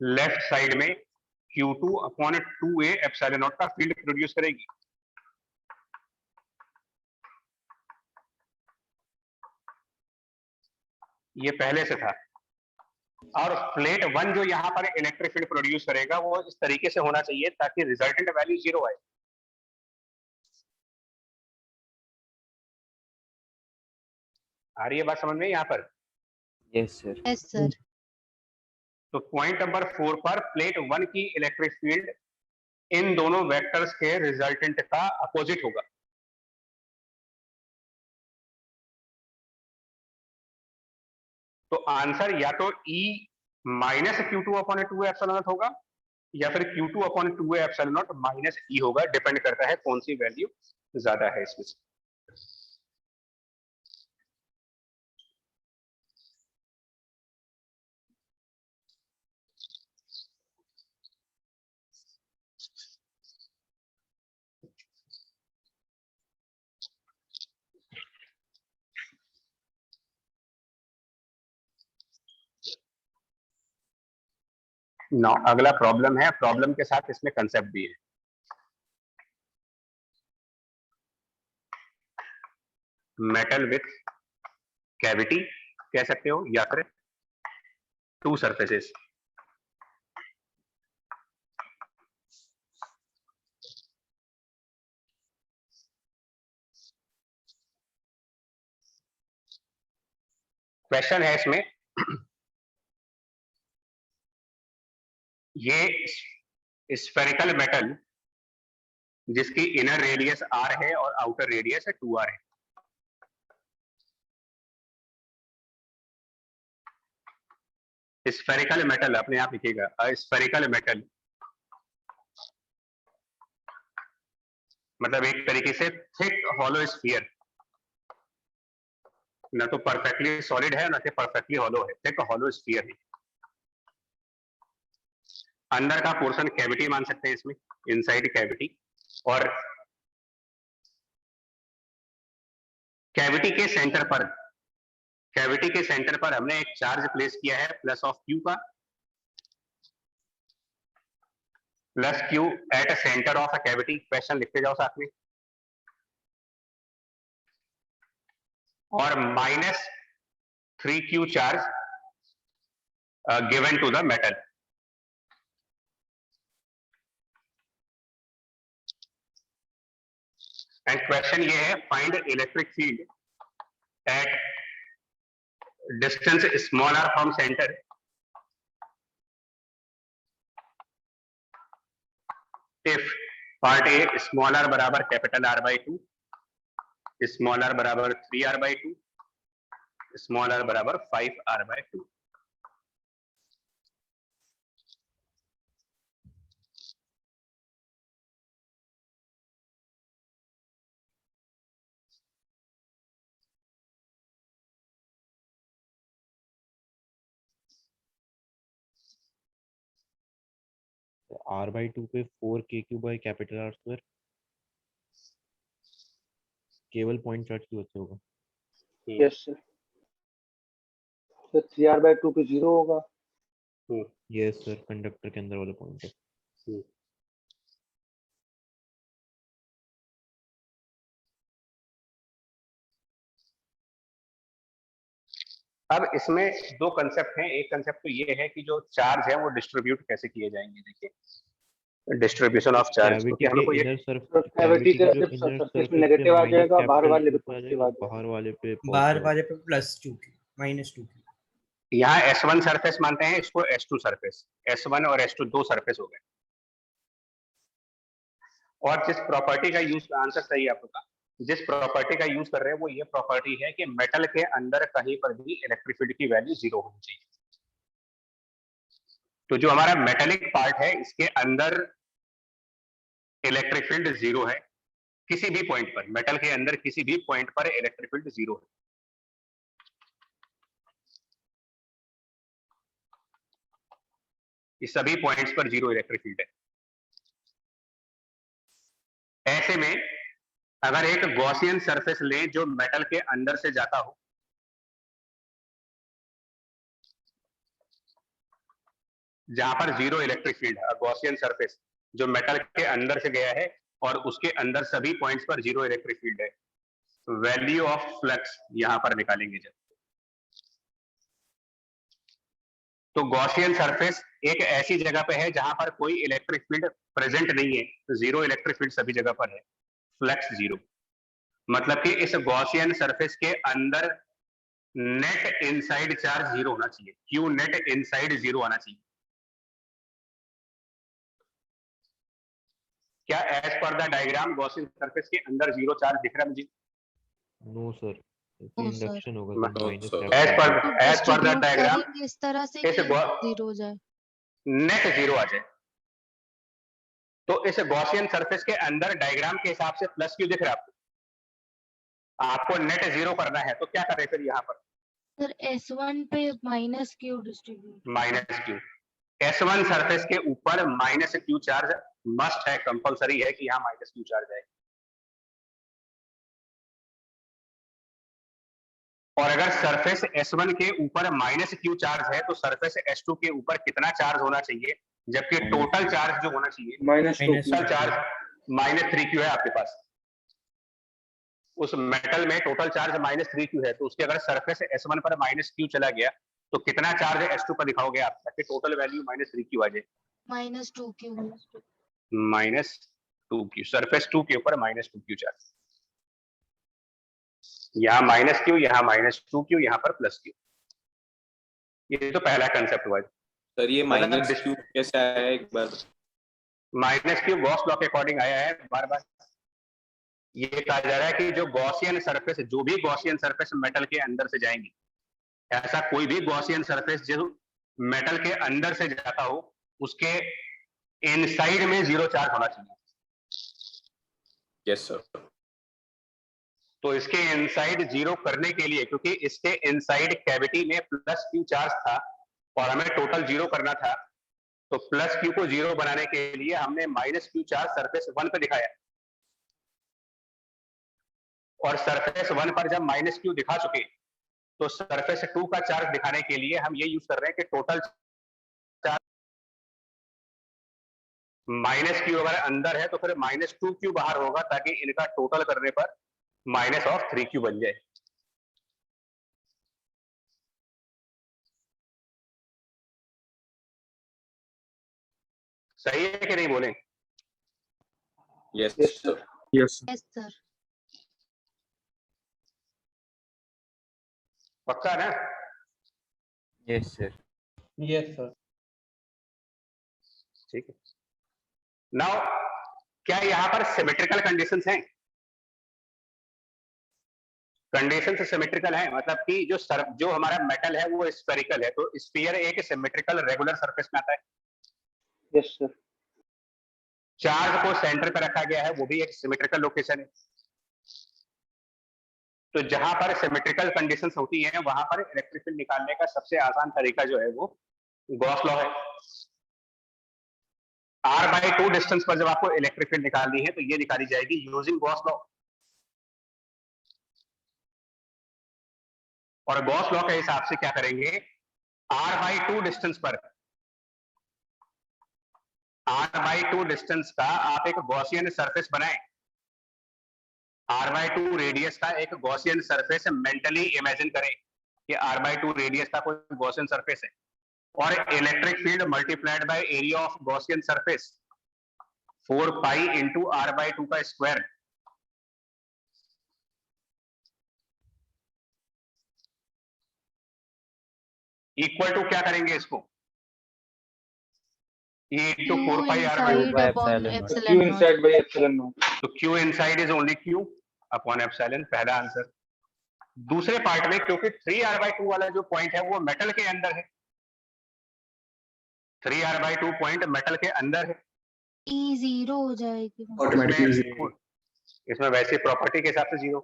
लेफ्ट साइड में Q2 upon 2a epsilon not का फील्ड प्रोड्यूस करेगी। ये पहले से था। और प्लेट 1 जो यहां पर इलेक्ट्रिक फील्ड प्रोड्यूस करेगा वो इस तरीके से होना चाहिए ताकि रिजल्टेंट वैल्यू 0 आए। आ रही है बात समझ में यहाँ पर? Yes sir. Yes sir. तो पॉइंट नंबर 4 पर प्लेट 1 की इलेक्ट्रिक फील्ड इन दोनों वेक्टर्स के रिजल्टेंट का अपोजिट होगा। तो आंसर या तो E minus Q2 upon 2a epsilon not होगा या फिर Q2 upon 2a epsilon not minus E होगा। डिपेंड करता है कौन सी वैल्यू ज्यादा है इसमें से। नौ अगला प्रॉब्लम है। प्रॉब्लम के साथ इसमें कंसेप्ट भी है। मेटल विथ कैविटी कह सकते हो या फिर 2 सरफेसेस। क्वेश्चन है इसमें, ये स्फेरिकल मेटल जिसकी इनर रेडियस r है और आउटर रेडियस है 2r है। स्फेरिकल मेटल अपने आप लिखिएगा, स्फेरिकल मेटल मतलब एक तरीके से थिक हॉलो स्फीयर, ना तो परफेक्टली सॉलिड है ना तो परफेक्टली हॉलो है, थिक हॉलो स्फीयर है। अंदर का पोर्शन कैविटी मान सकते हैं इसमें, इनसाइड कैविटी। और कैविटी के सेंटर पर हमने एक चार्ज प्लेस किया है प्लस ऑफ Q का, plus Q at centre of a cavity. Question लिखते जाओ साथ में। और minus 3Q charge given to the metal. And question ये है, find electric field at distance smaller from centre if part a smaller बराबर capital R/2 small r बराबर 3r/2, small r बराबर 5r/2। r/2 पे 4k³ by capital R square केवल point charge की वजह से होगा। Yes sir. तो 3r/2 पे 0 होगा। यस सर, कंडक्टर के अंदर वाला पॉइंट है। अब इसमें दो कंसेप्ट हैं। एक कंसेप्ट तो ये है कि जो चार्ज है वो डिस्ट्रीब्यूट कैसे किए जाएंगे। देखिए डिस्ट्रीब्यूशन ऑफ चार्ज, क्योंकि हम लोग को कैविटी कैविटी के के जो सिर्फ इनर सरफेस में सरफेस नेगेटिव आ जाएगा, बाहर वाले पे पे आ पॉजिटिव जाएगा, आ जाएगा। बाहर वाले पे बाहर positive। वाले पे +2 -2 यहाँ S1 सरफेस मानते हैं, इसको S2 सरफेस, S1 और S2 दो सरफेस हो गए। और जिस प्रॉपर्टी का यूज, आंसर सही है आपका, जिस प्रॉपर्टी का यूज कर रहे हैं वो ये प्रॉपर्टी है कि मेटल के अंदर कहीं पर भी इलेक्ट्रिक फील्ड की वैल्यू 0 होनी चाहिए। तो जो हमारा मेटेलिक पार्ट है इसके अंदर इलेक्ट्रिक फील्ड 0 है। किसी भी पॉइंट पर, मेटल के अंदर किसी भी पॉइंट पर इलेक्ट्रिक फील्ड 0 है। इस सभी पॉइंट्स पर 0 इलेक्ट्रिक फील्ड है। ऐसे में अगर एक गॉसियन सरफेस लें जो मेटल के अंदर से जाता हो, जहां पर 0 इलेक्ट्रिक फील्ड है, गॉसियन सरफेस जो मेटल के अंदर से गया है और उसके अंदर सभी पॉइंट्स पर 0 इलेक्ट्रिक फील्ड है, वैल्यू ऑफ फ्लक्स यहां पर निकालेंगे जब। तो गॉसियन सरफेस एक ऐसी जगह पे है जहां पर कोई इलेक्ट्रिक फील्ड प्रेजेंट नहीं है, तो 0 इलेक्ट्रिक फील्ड सभी जगह पर है, फ्लक्स 0। मतलब कि इस गॉसियन सरफेस के अंदर नेट इनसाइड चार्ज 0 होना चाहिए, क्यू नेट इनसाइड 0 आना चाहिए। क्या as per the diagram Gaussian surface के अंदर 0 चार्ज दिख रहा है मुझे? No sir, no sir. Induction होगा No, तो माइनस sir. एज पर तो द डिस्ट्रीब्यूट डायग्राम करेंगे इस तरह से इस कि 0 हो जाए। नेट 0 आ जाए। तो इस गॉसियन सरफेस के अंदर डायग्राम के हिसाब से प्लस क्यू दिख रहा है आपको, आपको नेट 0 करना है, तो क्या करें फिर यहाँ पर? सर S1 पे -q distribute. -q। S1 surface के ऊपर -q चार्ज मस्ट है, कंपलसरी है कि यहाँ -q चार्ज है। और अगर सरफेस S1 के ऊपर -q चार्ज है तो सरफेस S2 के ऊपर कितना चार्ज होना चाहिए? जबकि टोटल चार्ज जो होना चाहिए, टोटल चार्ज -3q है आपके पास। उस मेटल में टोटल चार्ज -3q है, तो उसके अगर सरफेस S1 पर -q चला गया तो कितना चार्ज S2 पर दिखाओगे आप, ताकि टोटल वैल्यू -3q आ जाए? -2q। -2q, सरफेस 2 के ऊपर -2q चार्ज। यहाँ -q, यहाँ -2q, यहाँ पर +q। ये तो पहला कंसेप्ट हुआ। सर ये -q कैसे आया है एक बार? -q गॉस लॉ के अकॉर्डिंग आया है। बार बार ये कहा जा रहा है कि जो गॉसियन सरफेस, जो भी गॉसियन सरफेस मेटल के अंदर से जाएंगी, ऐसा कोई भी गॉसियन सरफेस जो मेटल के अंदर से जाता हो, उसके इनसाइड में 0 चार्ज होना चाहिए। Yes sir. तो इसके इनसाइड 0 करने के लिए, क्योंकि इसके इनसाइड कैविटी में +q चार्ज था और हमें टोटल 0 करना था, तो +q को 0 बनाने के लिए हमने -q चार्ज सरफेस 1 पे दिखाया। और सरफेस 1 पर जब -q दिखा चुके, तो सरफेस 2 का चार्ज दिखाने के लिए हम ये यूज कर रहे हैं कि टोटल चार्ज -q अगर अंदर है तो फिर -2q बाहर होगा, ताकि इनका टोटल करने पर -3q बन जाए। सही है कि नहीं बोले? Yes sir. Yes yes sir. पक्का ना? Yes sir. Yes sir. ठीक है। नाउ क्या यहाँ पर सिमेट्रिकल कंडीशंस हैं? कंडीशन से सिमेट्रिकल है, मतलब कि जो हमारा मेटल है वो स्फेरिकल है, तो स्फीयर एक सिमेट्रिकल रेगुलर सरफेस में आता है। Yes sir. चार्ज को सेंटर पे रखा गया है, वो भी एक सिमेट्रिकल लोकेशन है। तो जहां पर सिमेट्रिकल कंडीशंस होती हैं वहां पर इलेक्ट्रिक फील्ड निकालने का सबसे आसान तरीका जो है वो गॉस लॉ है। r/2 डिस्टेंस पर जब आपको इलेक्ट्रिक फील्ड निकालनी है तो ये निकाली जाएगी यूजिंग गॉस लॉ। और गॉस लॉ के हिसाब से क्या करेंगे, r/2 डिस्टेंस पर r/2 डिस्टेंस का आप एक गॉसियन सरफेस बनाएं। r/2 रेडियस का एक गॉसियन सरफेस मेंटली इमेजिन करें कि r/2 रेडियस का कोई गॉसियन सरफेस है, और electric field multiplied by area of Gaussian surface 4 pi into r/2 का स्क्वायर। इक्वल टू क्या करेंगे इसको, E into 4 pi r/2 inside upon Q epsilon naught. inside by epsilon naught. तो Q inside is only Q upon epsilon, पहला answer. दूसरे part में क्योंकि 3r/2 वाला जो पॉइंट है वो मेटल के अंदर है, 3r/2 पॉइंट मेटल के अंदर है, E 0 हो जाएगी। इसमें वैसे प्रॉपर्टी के हिसाब से 0।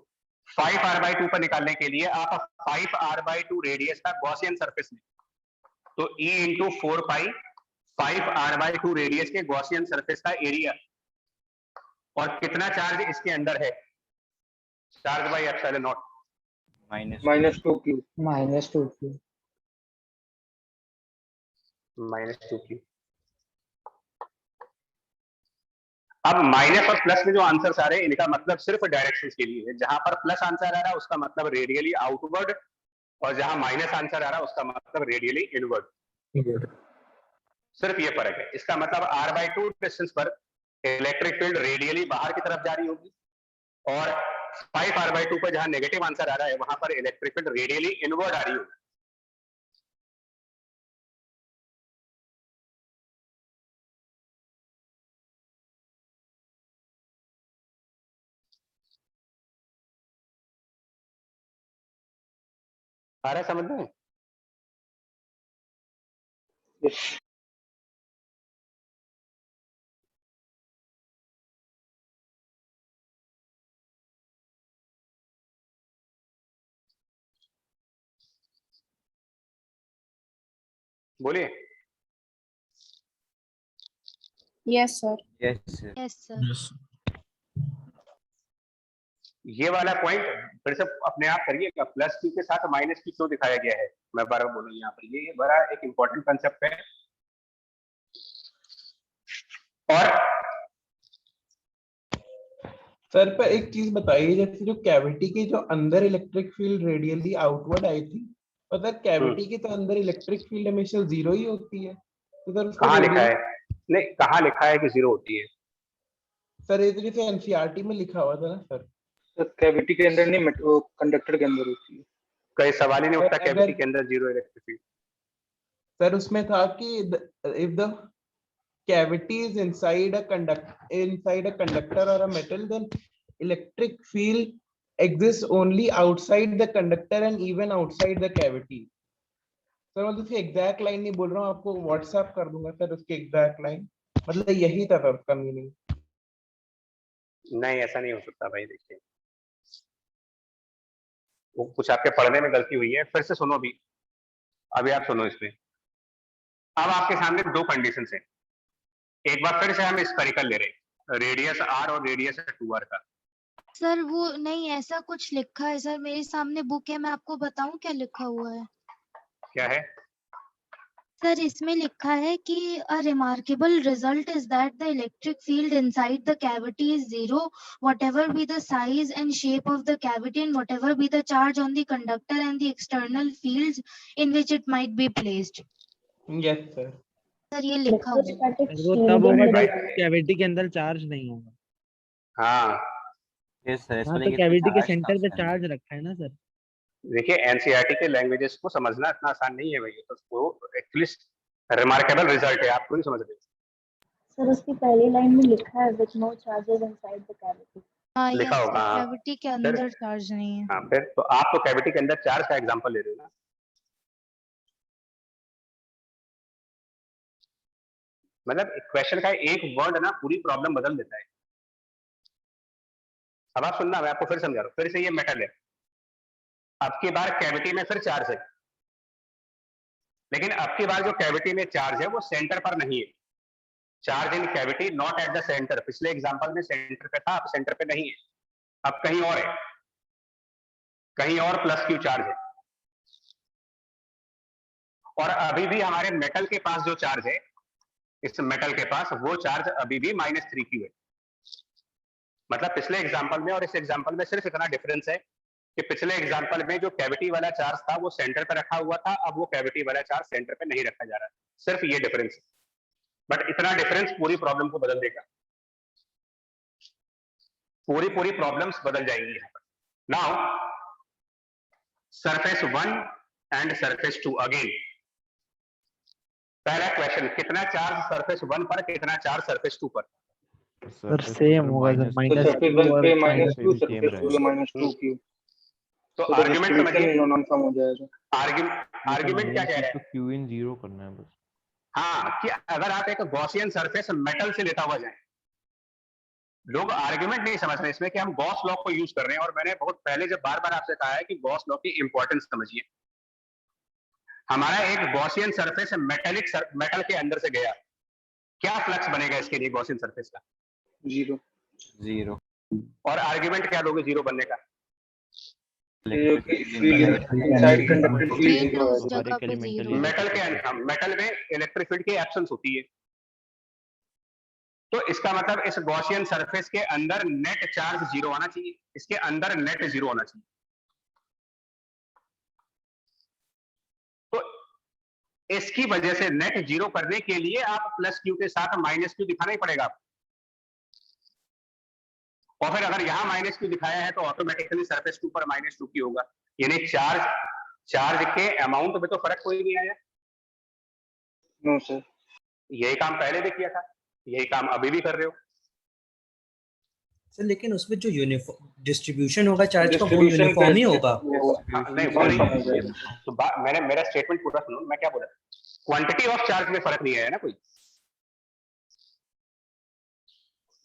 5r/2 पर निकालने के लिए आप 5r/2 रेडियस का गॉसियन सरफेस लें, तो E इंटू 4 पाई 5r/2 रेडियस के गॉसियन सरफेस का एरिया, और कितना चार्ज इसके अंदर है, charge by epsilon not -2Q -2Q -2Q। अब माइनस और प्लस में जो आंसर आ रहे हैं इनका मतलब सिर्फ डायरेक्शंस के लिए है। जहां पर प्लस आंसर आ रहा है उसका मतलब रेडियली आउटवर्ड, और जहां माइनस आंसर आ रहा है उसका मतलब रेडियली इनवर्ड। सिर्फ ये फर्क है। इसका मतलब r/2 डिस्टेंस पर इलेक्ट्रिक फील्ड रेडियली बाहर की तरफ जा रही होगी, और 5r/2 पर जहां नेगेटिव आंसर आ रहा है वहां पर इलेक्ट्रिक फील्ड रेडियली इनवर्ड आ रही होगी। आ रहा है समझ में? बोलिए। Yes, sir. Yes, sir. Yes, sir. ये वाला पॉइंट फिर से अपने आप करिएगा, प्लस Q के साथ माइनस Q क्यों दिखाया गया है, मैं बार बार बोलूँ यहाँ पर, ये बड़ा एक इंपॉर्टेंट कंसेप्ट है। और सर पर एक चीज बताइए, जैसे जो कैविटी के जो अंदर इलेक्ट्रिक फील्ड रेडियली आउटवर्ड आई थी, और सर कैविटी के तो अंदर इलेक्ट्रिक फील्ड हमेशा 0 ही होती है, तो सर कहाँ लिखा है, नहीं कहाँ लिखा है कि 0 होती है? सर ये तो जैसे एनसीईआरटी में लिखा हुआ था ना सर। कैविटी के अंदर नहीं, कंडक्टर के अंदर होती है। कई सवाल ही नहीं उठता कैविटी के अंदर 0 इलेक्ट्रिक फील्ड। सर उसमें था कि if the cavity is inside a conductor or a metal, then electric field exists only outside the conductor and even outside the cavity. Sir मैं तो एग्जैक्ट लाइन नहीं बोल रहा हूँ, आपको व्हाट्सएप कर दूंगा सर उसकी एग्जैक्ट लाइन, मतलब यही था सर उसका मीनिंग। नहीं ऐसा नहीं हो सकता भाई, देखिए वो कुछ आपके पढ़ने में गलती हुई है, फिर से सुनो अभी आप सुनो इसमें। अब आपके सामने दो कंडीशंस है, एक बार फिर से हम स्फेरिकल ले रहे हैं, रेडियस r और रेडियस 2r का। सर वो नहीं, ऐसा कुछ लिखा है सर, मेरे सामने बुक है, मैं आपको बताऊं क्या लिखा हुआ है? क्या है सर इसमें लिखा है कि a remarkable result is that the electric field inside the cavity is 0 whatever be the size and shape of the cavity and whatever be the charge on the conductor and the external fields in which it might be placed. Yes sir. Sir ये लिखा हुआ है। वो तब होगा जब cavity के अंदर चार्ज नहीं होगा। हाँ Yes, sir. हाँ तो कैविटी के सेंटर पे चार्ज रखा है ना सर। देखिए एनसीईआरटी के लैंग्वेजेस को समझना इतना आसान नहीं है भैया, तो वो एटलीस्ट रिमार्केबल रिजल्ट है, आपको नहीं समझ रहे। सर उसकी पहली लाइन में लिखा है with no charges inside the cavity. हाँ लिखा यस होगा, हाँ। कैविटी के अंदर चार्ज नहीं है। हाँ, फिर तो आप तो कैविटी के अंदर चार्ज का एग्जांपल ले रहे हो ना। मतलब क्वेश्चन का एक वर्ड ना पूरी प्रॉब्लम बदल देता है। अब आप सुनना, मैं आपको फिर समझा रहा हूँ। फिर से ये मेटल है, अब की बार कैविटी में फिर चार्ज है, लेकिन अब की बार जो कैविटी में चार्ज है वो सेंटर पर नहीं है। Charge in cavity not at the centre. पिछले एग्जांपल में सेंटर पे था, अब सेंटर पे नहीं है, अब कहीं और है, कहीं और प्लस क्यू चार्ज है। और अभी भी हमारे मेटल के पास जो चार्ज है, इस मेटल के पास वो चार्ज अभी भी -3q है। मतलब पिछले एग्जांपल में और इस एग्जांपल में सिर्फ इतना डिफरेंस है कि पिछले एग्जांपल में जो कैविटी वाला चार्ज था वो सेंटर पे रखा हुआ था, अब वो कैविटी वाला चार्ज सेंटर पे नहीं रखा जा रहा है। सिर्फ ये डिफरेंस है, बट इतना डिफरेंस पूरी प्रॉब्लम को बदल देगा। पूरी प्रॉब्लम्स बदल जाएंगी यहाँ पर। Now surface 1 and surface 2 again. पहला क्वेश्चन, कितना चार्ज सरफेस 1 पर, कितना चार्ज सरफेस 2 पर? सर सेम होगा सर, तो सरफेस 1 पे -2, सरफेस 2 पे -2q। तो तो आर्गुमेंट समझिए, नॉन फॉर्म हो जाएगा। आर्गुमेंट क्या कह रहा है? क्यू इन 0 करना है बस। हाँ, कि अगर आप एक गॉसियन सरफेस मेटल से लेता हुआ जाए, लोग आर्गुमेंट नहीं समझ रहे इसमें कि हम गॉस लॉ को यूज कर रहे हैं। और मैंने बहुत पहले जब बार-बार आपसे कहा है कि गॉस लॉ की इंपॉर्टेंस समझिए। हमारा एक गॉसियन सरफेस मेटल के अंदर से गया, क्या फ्लक्स बनेगा इसके लिए गॉसियन सरफेस का? 0। और आर्गुमेंट क्या लोगे 0 बनने का? फील्ड उस जगह पे 0 है। मेटल में इलेक्ट्रिक फील्ड की एब्सेंस होती है, तो इसका मतलब इस गॉसियन सरफेस के अंदर नेट चार्ज 0 आना चाहिए, इसके अंदर नेट 0 होना चाहिए। तो इसकी वजह से नेट 0 करने के लिए आप प्लस क्यू के साथ माइनस क्यू दिखाना ही पड़ेगा आपको। और फिर अगर यहां -q दिखाया है तो ऑटोमेटिकली सरफेस 2 पर -2q होगा। यानी चार्ज के अमाउंट में तो फर्क कोई नहीं आया। नो सर, यही काम पहले भी किया था, यही काम अभी भी कर रहे हो सर। लेकिन उसमें जो यूनिफॉर्म डिस्ट्रीब्यूशन होगा चार्ज का, वो यूनिफॉर्म ही होगा। नहीं, वो नहीं। तो मेरा स्टेटमेंट पूरा सुनो, मैं क्या बोला। क्वांटिटी ऑफ चार्ज में फर्क नहीं आया ना कोई।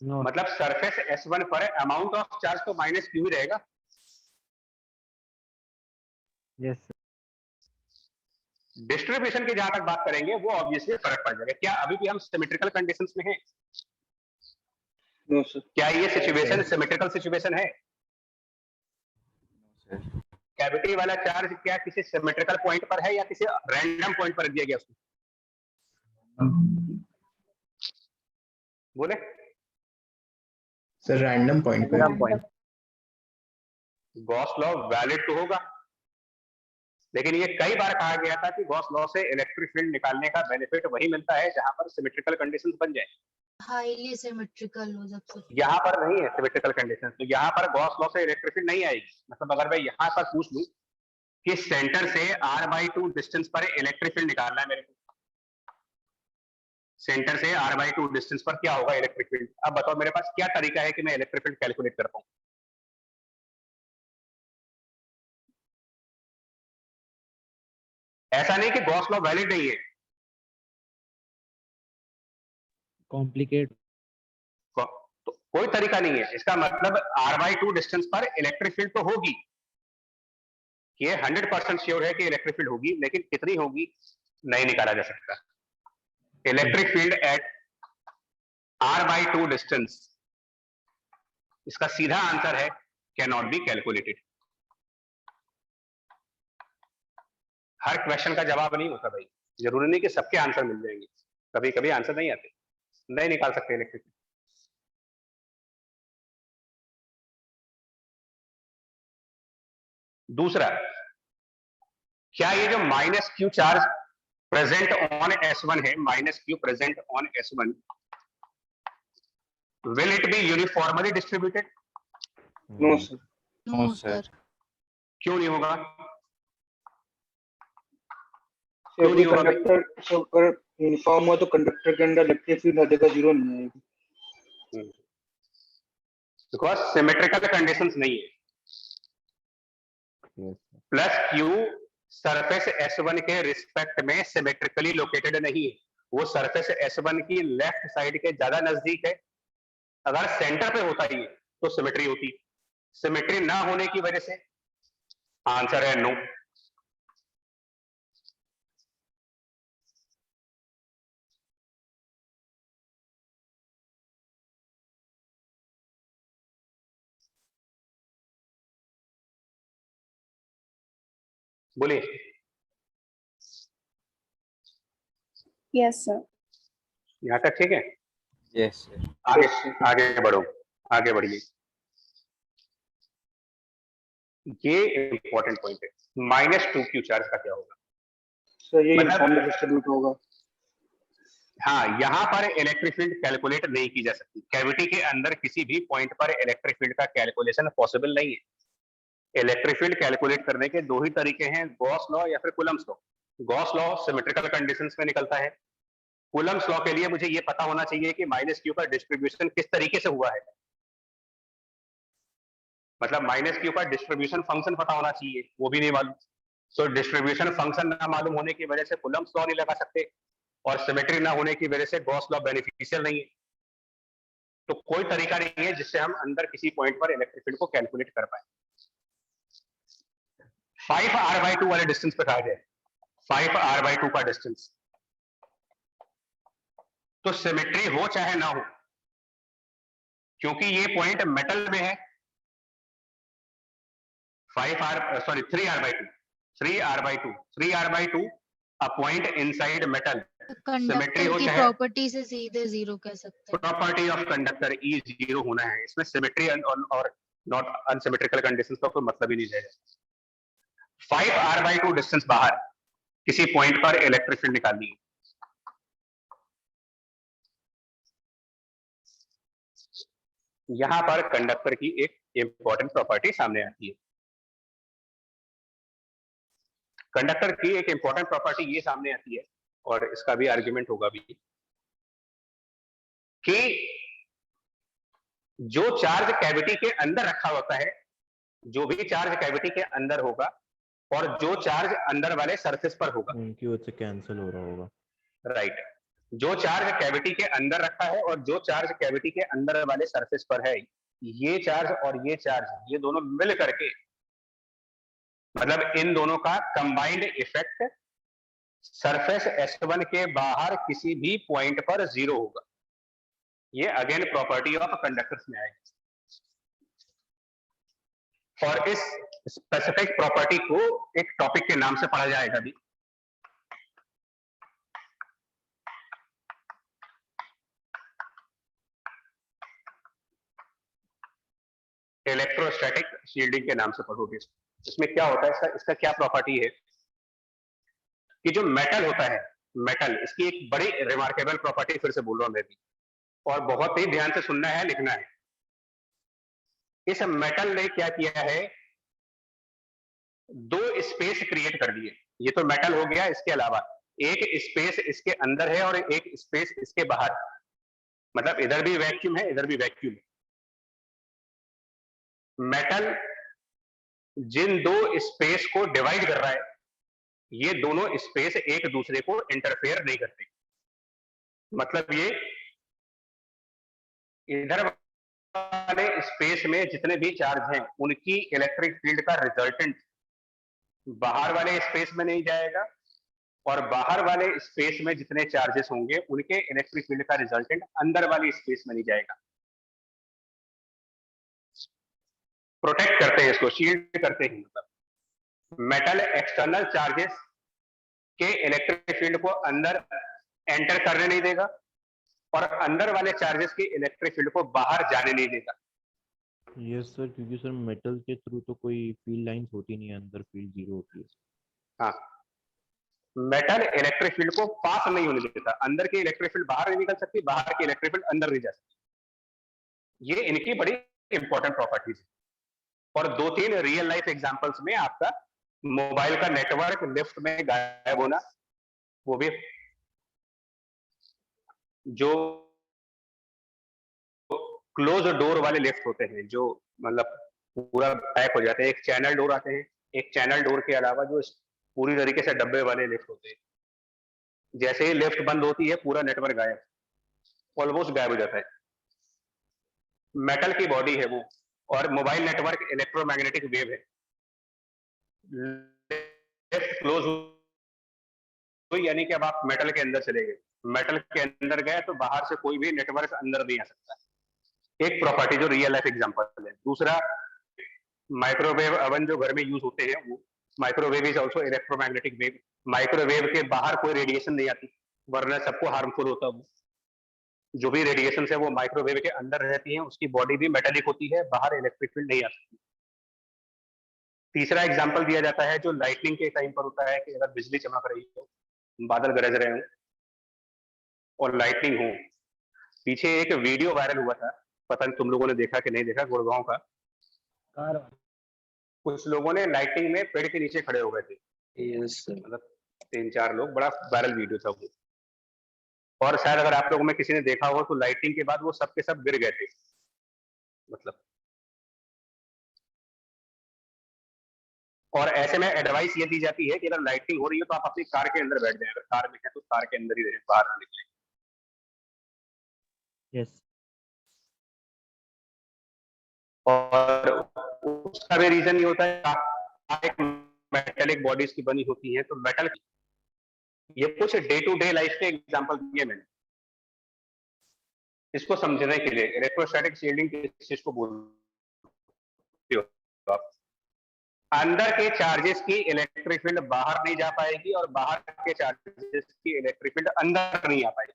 मतलब सरफेस S1 पर अमाउंट ऑफ चार्ज तो -q ही रहेगा। यस डिस्ट्रीब्यूशन की जहां तक बात करेंगे वो ऑब्वियसली फर्क पड़ जाएगा। क्या अभी भी हम सिमेट्रिकल कंडीशंस में हैं? No sir. क्या ये सिचुएशन सिमेट्रिकल सिचुएशन है? कैविटी वाला चार्ज क्या किसी सिमेट्रिकल पॉइंट पर है या किसी रैंडम पॉइंट पर दिया गया उसको? बोले सर रैंडम पॉइंट पे। गॉस लॉ वैलिड तो होगा, लेकिन ये कई बार कहा गया था कि गॉस लॉ से इलेक्ट्रिक फील्ड निकालने का बेनिफिट वही मिलता है जहां पर सिमेट्रिकल कंडीशंस बन जाए। हाईली सिमेट्रिकल हो जब से। यहाँ पर नहीं है सिमेट्रिकल कंडीशन, तो यहाँ पर गॉस लॉ से इलेक्ट्रिक फील्ड नहीं आएगी। मतलब अगर मैं यहाँ पर पूछ लूं कि सेंटर से r/2 डिस्टेंस पर इलेक्ट्रिक फील्ड निकालना है मेरे को, सेंटर से r/2 डिस्टेंस पर क्या होगा इलेक्ट्रिक फील्ड, अब बताओ मेरे पास क्या तरीका है कि मैं इलेक्ट्रिक फील्ड कैलकुलेट कर पाऊं? ऐसा नहीं कि गॉस लॉ वैलिड नहीं है, कॉम्प्लिकेट तो कोई तरीका नहीं है। इसका मतलब r/2 डिस्टेंस पर इलेक्ट्रिक फील्ड तो होगी, ये 100% श्योर है कि इलेक्ट्रिक फील्ड होगी, लेकिन कितनी होगी नहीं निकाला जा सकता। Electric field eight r/2 distance, इसका सीधा आंसर है can not be calculated. Her question का जवाब नहीं होता भाई, जरूरी नहीं कि सबके आंसर मिल जाएंगे, कभी कभी आंसर नहीं आते, नहीं निकाल सकते इलेक्ट्रिक। दूसरा, क्या ये जो -q charge present on S1 है, -q present on S1, will it be uniformly distributed? No sir. No sir. क्यों नहीं होगा? कंडक्टर अगर यूनिफॉर्म हो तो कंडक्टर के अंदर इलेक्ट्रिक फील्ड हर जगह 0 नहीं आएगी। बिकॉज सिमेट्रिकल कंडीशंस नहीं है। प्लस क्यू सरफेस S1 के रिस्पेक्ट में सिमेट्रिकली लोकेटेड नहीं है, वो सरफेस S1 की लेफ्ट साइड के ज्यादा नजदीक है। अगर सेंटर पे होता ही तो सिमेट्री होती, सिमेट्री ना होने की वजह से आंसर है नो। बोलिए। Yes, sir. यहां तक ठीक है? Yes sir. आगे आगे बढ़ो, आगे बढ़िए। ये इंपॉर्टेंट पॉइंट है, -2q चार्ज का क्या होगा? सर ये मतलब- यूनिफॉर्मली डिस्ट्रीब्यूट होगा। हाँ, यहाँ पर इलेक्ट्रिक फील्ड कैलकुलेट नहीं की जा सकती। कैविटी के अंदर किसी भी पॉइंट पर इलेक्ट्रिक फील्ड का कैलकुलेशन पॉसिबल नहीं है। इलेक्ट्रिक फील्ड कैलकुलेट करने के दो ही तरीके हैं, गॉस लॉ या फिर Coulomb's law. Gauss law symmetrical conditions में निकलता है। कूलम्स लॉ के लिए मुझे ये पता होना चाहिए कि -q का डिस्ट्रीब्यूशन किस तरीके से हुआ है, मतलब -q का डिस्ट्रीब्यूशन फंक्शन पता होना चाहिए, वो भी नहीं मालूम। सो डिस्ट्रीब्यूशन फंक्शन ना मालूम होने की वजह से कूलम्स लॉ नहीं लगा सकते, और सिमेट्री ना होने की वजह से गॉस लॉ बेनिफिशियल नहीं है। तो कोई तरीका नहीं है जिससे हम अंदर किसी पॉइंट पर इलेक्ट्रिक फील्ड को कैलकुलेट कर पाए। 5r/2 वाले डिस्टेंस पे कहा जाए, 5r/2 का डिस्टेंस, तो सिमेट्री हो चाहे ना हो, क्योंकि ये पॉइंट मेटल में है। 3r/2 a point inside metal, symmetry conductor हो की चाहे, प्रॉपर्टी से सीधे जीरो कह सकते हैं। Property of conductor E zero होना है, इसमें सिमेट्री और नॉट अनसिमेट्रिकल कंडीशंस का कोई मतलब ही नहीं रहेगा। 5r/2 डिस्टेंस बाहर किसी पॉइंट पर इलेक्ट्रिक फील्ड निकालनी है। यहां पर कंडक्टर की एक इंपॉर्टेंट प्रॉपर्टी सामने आती है। कंडक्टर की एक इंपॉर्टेंट प्रॉपर्टी ये सामने आती है, और इसका भी आर्ग्यूमेंट होगा भी, कि जो चार्ज कैविटी के अंदर रखा होता है, जो भी चार्ज कैविटी के अंदर होगा और जो चार्ज अंदर वाले सरफेस पर होगा, उनकी वजह से कैंसिल हो रहा होगा। राइट, जो चार्ज कैविटी के अंदर रखा है और जो चार्ज कैविटी के अंदर वाले सरफेस पर है, ये चार्ज और ये चार्ज, ये दोनों मिल करके, मतलब इन दोनों का कंबाइंड इफेक्ट सरफेस S1 के बाहर किसी भी पॉइंट पर जीरो होगा। ये अगेन प्रॉपर्टी ऑफ कंडक्टर्स में आएगा, और इस स्पेसिफिक प्रॉपर्टी को एक टॉपिक के नाम से पढ़ा जाएगा भी, इलेक्ट्रोस्टैटिक शील्डिंग के नाम से पढ़ोगे। इसमें क्या होता है, इसका क्या प्रॉपर्टी है कि जो मेटल होता है, मेटल, इसकी एक बड़ी रिमार्केबल प्रॉपर्टी, फिर से बोल रहा हूं मैं भी, और बहुत ही ध्यान से सुनना है, लिखना है। इस मेटल ने क्या किया है, दो स्पेस क्रिएट कर दिए। ये तो मेटल हो गया, इसके अलावा एक स्पेस इसके अंदर है और एक स्पेस इसके बाहर, मतलब इधर भी वैक्यूम है, इधर भी वैक्यूम है। मेटल जिन दो स्पेस को डिवाइड कर रहा है, ये दोनों स्पेस एक दूसरे को इंटरफेयर नहीं करते। मतलब ये इधर वाले स्पेस में जितने भी चार्ज हैं, उनकी इलेक्ट्रिक फील्ड का रिजल्टेंट बाहर वाले स्पेस में नहीं जाएगा, और बाहर वाले स्पेस में जितने चार्जेस होंगे, उनके इलेक्ट्रिक फील्ड का रिजल्टेंट अंदर वाली स्पेस में नहीं जाएगा। प्रोटेक्ट करते हैं इसको, शील्ड करते हैं। मतलब मेटल एक्सटर्नल चार्जेस के इलेक्ट्रिक फील्ड को अंदर एंटर करने नहीं देगा, और अंदर वाले चार्जेस की इलेक्ट्रिक फील्ड को बाहर जाने नहीं देगा। यस सर, क्योंकि सर मेटल के थ्रू तो कोई फील्ड लाइंस होती नहीं है, अंदर फील्ड जीरो होती है। हाँ, मेटल इलेक्ट्रिक फील्ड को पास नहीं होने देता, अंदर की इलेक्ट्रिक फील्ड बाहर नहीं निकल सकती, बाहर की इलेक्ट्रिक फील्ड अंदर नहीं जा सकती। ये इनकी बड़ी इंपॉर्टेंट प्रॉपर्टीज है, और दो तीन रियल लाइफ एग्जांपल्स में आपका मोबाइल का नेटवर्क लिफ्ट में गायब होना, वो भी जो क्लोज डोर वाले लिफ्ट होते हैं जो मतलब पूरा पैक हो जाते हैं। एक चैनल डोर आते हैं, एक चैनल डोर के अलावा जो पूरी तरीके से डब्बे वाले लिफ्ट होते हैं। जैसे ही लिफ्ट बंद होती है पूरा नेटवर्क गायब, ऑलमोस्ट गायब हो जाता है। मेटल की बॉडी है वो, और मोबाइल नेटवर्क इलेक्ट्रोमैग्नेटिक वेव है। लिफ्ट क्लोज हुई यानी कि अब आप मेटल के अंदर चले गए, मेटल के अंदर गए तो बाहर से कोई भी नेटवर्क अंदर नहीं आ सकता। एक प्रॉपर्टी जो रियल लाइफ एग्जांपल है। दूसरा, माइक्रोवेव ओवन जो घर में यूज होते हैं, वो microwave is also electromagnetic wave. Microwave के बाहर कोई रेडिएशन नहीं आती, वरना सबको हार्मफुल होता है। जो भी रेडिएशन है वो माइक्रोवेव के अंदर रहती है, उसकी बॉडी भी मेटेलिक होती है, बाहर इलेक्ट्रिक फील्ड नहीं आ सकती। तीसरा एग्जांपल दिया जाता है जो लाइटनिंग के टाइम पर होता है कि अगर बिजली चमक रही हो, बादल गरज रहे हो और लाइटनिंग हो। पीछे एक वीडियो वायरल हुआ था, पता नहीं तुम लोगों ने देखा कि नहीं देखा, गुड़गांव का। कुछ लोगों ने लाइटिंग में पेड़ के नीचे खड़े हो गए थे, मतलब 3-4 लोग, बड़ा वायरल वीडियो था वो। और शायद अगर आप लोगों में किसी ने देखा हो तो लाइटिंग के बाद वो सब के सब गिर गए थे, मतलब। और ऐसे में एडवाइस ये दी जाती है कि अगर लाइटिंग हो रही है तो आप अपनी कार के अंदर बैठ जाएं, अगर कार में है तो कार के अंदर ही रहें, बाहर ना निकलें। यस और उसका भी रीजन ये होता है, आप एक मेटेलिक बॉडीज की बनी होती है, तो मेटल, ये कुछ डे टू डे लाइफ के एग्जांपल दिए मैंने इसको समझने के लिए। इलेक्ट्रोस्टैटिक शील्डिंग किस चीज को बोलते हो आप? अंदर के चार्जेस की इलेक्ट्रिक फील्ड बाहर नहीं जा पाएगी और बाहर के चार्जेस की इलेक्ट्रिक फील्ड अंदर नहीं आ पाएगी।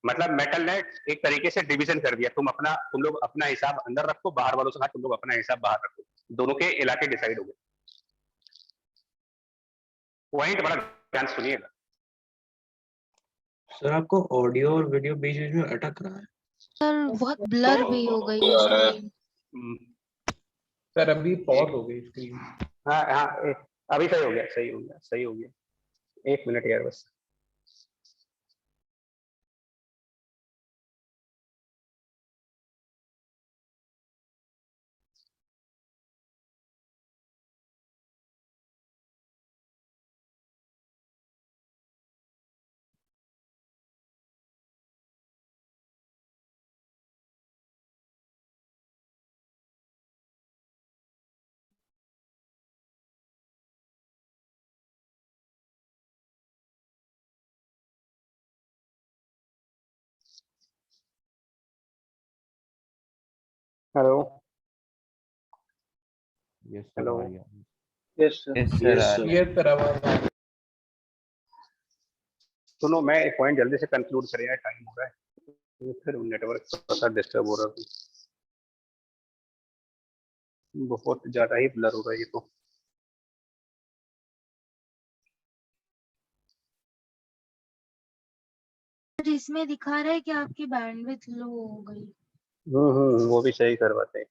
मतलब मेटल ने एक तरीके से डिवीजन कर दिया, तुम लोग अपना हिसाब अंदर रखो, बाहर वालों से कहा तुम लोग अपना हिसाब बाहर रखो, दोनों के इलाके डिसाइड हो गए। पॉइंट बड़ा ध्यान सुनिएगा। सर आपको ऑडियो और वीडियो बीच बीच में अटक रहा है। सर बहुत ब्लर भी हो गई है स्क्रीन। सर अभी पॉज हो गई स्क्रीन। हाँ हाँ, अभी सही हो गया, सही हो गया, सही हो गया। 1 मिनट यार बस। Hello yes sir, hello. आ गया। Yes sir. यस सर आ रहा है। ये सर आवाज आ रही है। सुनो, मैं एक पॉइंट जल्दी से कंक्लूड करें यार, टाइम हो रहा है, फिर नेटवर्क थोड़ा डिस्टर्ब हो रहा है, बहुत ज्यादा ही ब्लर हो रहा है ये तो। सर इसमें दिखा रहा है कि आपकी बैंडविड्थ लो हो गई। वो भी सही करवाते हैं।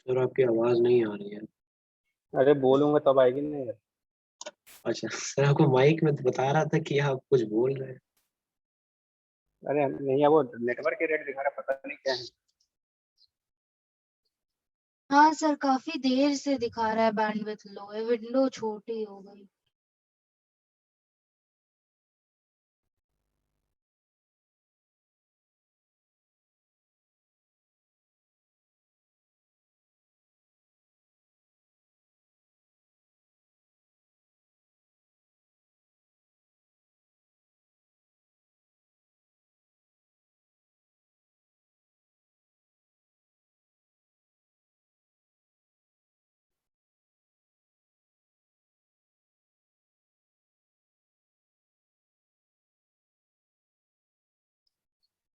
सर आपकी आवाज नहीं आ रही है। अरे बोलूंगा तब आएगी ना यार। अच्छा सर आपको माइक में तो बता रहा था कि आप कुछ बोल रहे हैं। अरे नहीं है, वो नेटवर्क के रेट दिखा रहा, पता नहीं क्या है। हाँ सर काफी देर से दिखा रहा है बैंडविड्थ लो है, विंडो छोटी हो गई।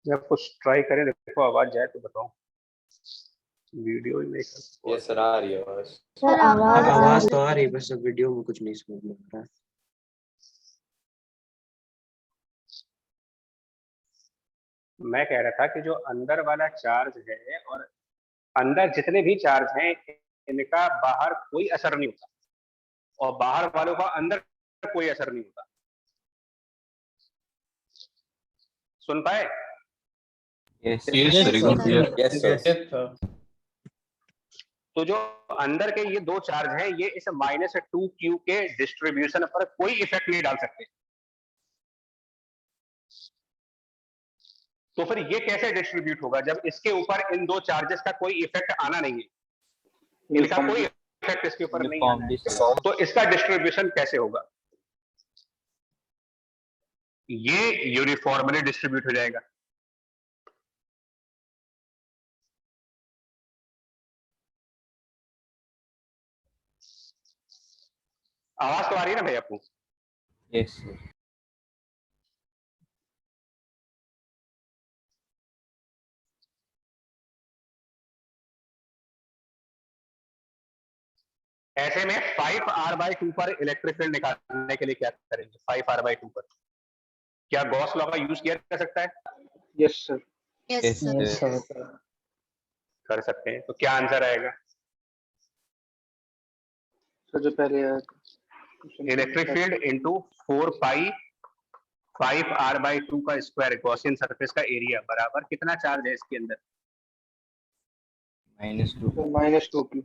जब कुछ ट्राई करें, देखो आवाज जाए तो बताओ। वीडियो में यस सर, आ रही है आवाज। सर आवाज आ आवाज तो रही आ रही है, है। बस वीडियो में कुछ नहीं समझ में आ रहा है। मैं कह रहा था कि जो अंदर वाला चार्ज है और अंदर जितने भी चार्ज हैं, इनका बाहर कोई असर नहीं होता और बाहर वालों का अंदर कोई असर नहीं होता। सुन पाए? यस Yes, sir, एकदम sir. clear. Yes sir. Yes, sir. तो जो अंदर के ये दो चार्ज हैं, ये इस -2q के डिस्ट्रीब्यूशन पर कोई इफेक्ट नहीं डाल सकते। तो फिर ये कैसे डिस्ट्रीब्यूट होगा जब इसके ऊपर इन दो चार्जेस का कोई इफेक्ट आना नहीं है, इनका कोई इफेक्ट इसके ऊपर नहीं आना है, तो इसका डिस्ट्रीब्यूशन कैसे होगा? ये यूनिफॉर्मली डिस्ट्रीब्यूट हो जाएगा। आवाज तो आ रही है ना भाई आपको? Yes sir. ऐसे में 5r/2 पर इलेक्ट्रिक फील्ड निकालने के लिए क्या करेंगे? 5r/2 पर क्या गॉस लॉ का यूज किया जा सकता है? Yes sir. Yes sir. कर सकते हैं। तो क्या आंसर आएगा? सर जो पहले इलेक्ट्रिक फील्ड इंटू 4 5r/2 का स्क्वायर गॉसियन सरफेस का एरिया बराबर कितना चार्ज है इसके अंदर? -2q।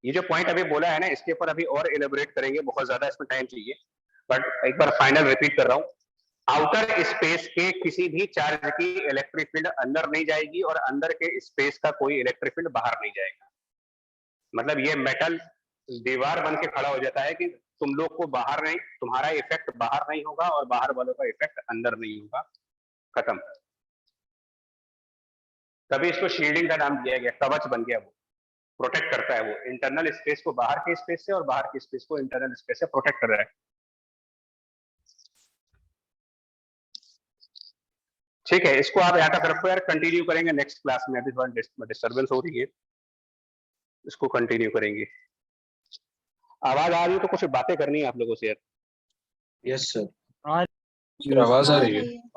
ये जो पॉइंट अभी बोला है ना, इसके ऊपर अभी और एलेबोरेट करेंगे, बहुत ज्यादा इसमें टाइम चाहिए, बट एक बार फाइनल रिपीट कर रहा हूँ। आउटर स्पेस के किसी भी चार्ज की इलेक्ट्रिक फील्ड अंदर नहीं जाएगी और अंदर के स्पेस का कोई इलेक्ट्रिक फील्ड बाहर नहीं जाएगा। मतलब ये मेटल दीवार बन के खड़ा हो जाता है कि तुम लोग को बाहर नहीं, तुम्हारा इफेक्ट बाहर नहीं होगा और बाहर वालों का इफेक्ट अंदर नहीं होगा। खत्म। तभी इसको शील्डिंग का नाम दिया गया, कवच बन गया, वो प्रोटेक्ट करता है, वो इंटरनल स्पेस को बाहर के स्पेस से और बाहर के स्पेस को इंटरनल स्पेस से प्रोटेक्ट कर रहा है। ठीक है, इसको आप यहाँ तक रखो यार, कंटिन्यू करेंगे नेक्स्ट क्लास में। अभी थोड़ा डिस्टर्बेंस हो रही है, इसको कंटिन्यू करेंगे। आवाज आ रही है तो कुछ बातें करनी है आप लोगों से यार। Yes sir. आवाज आ रही है। रही है।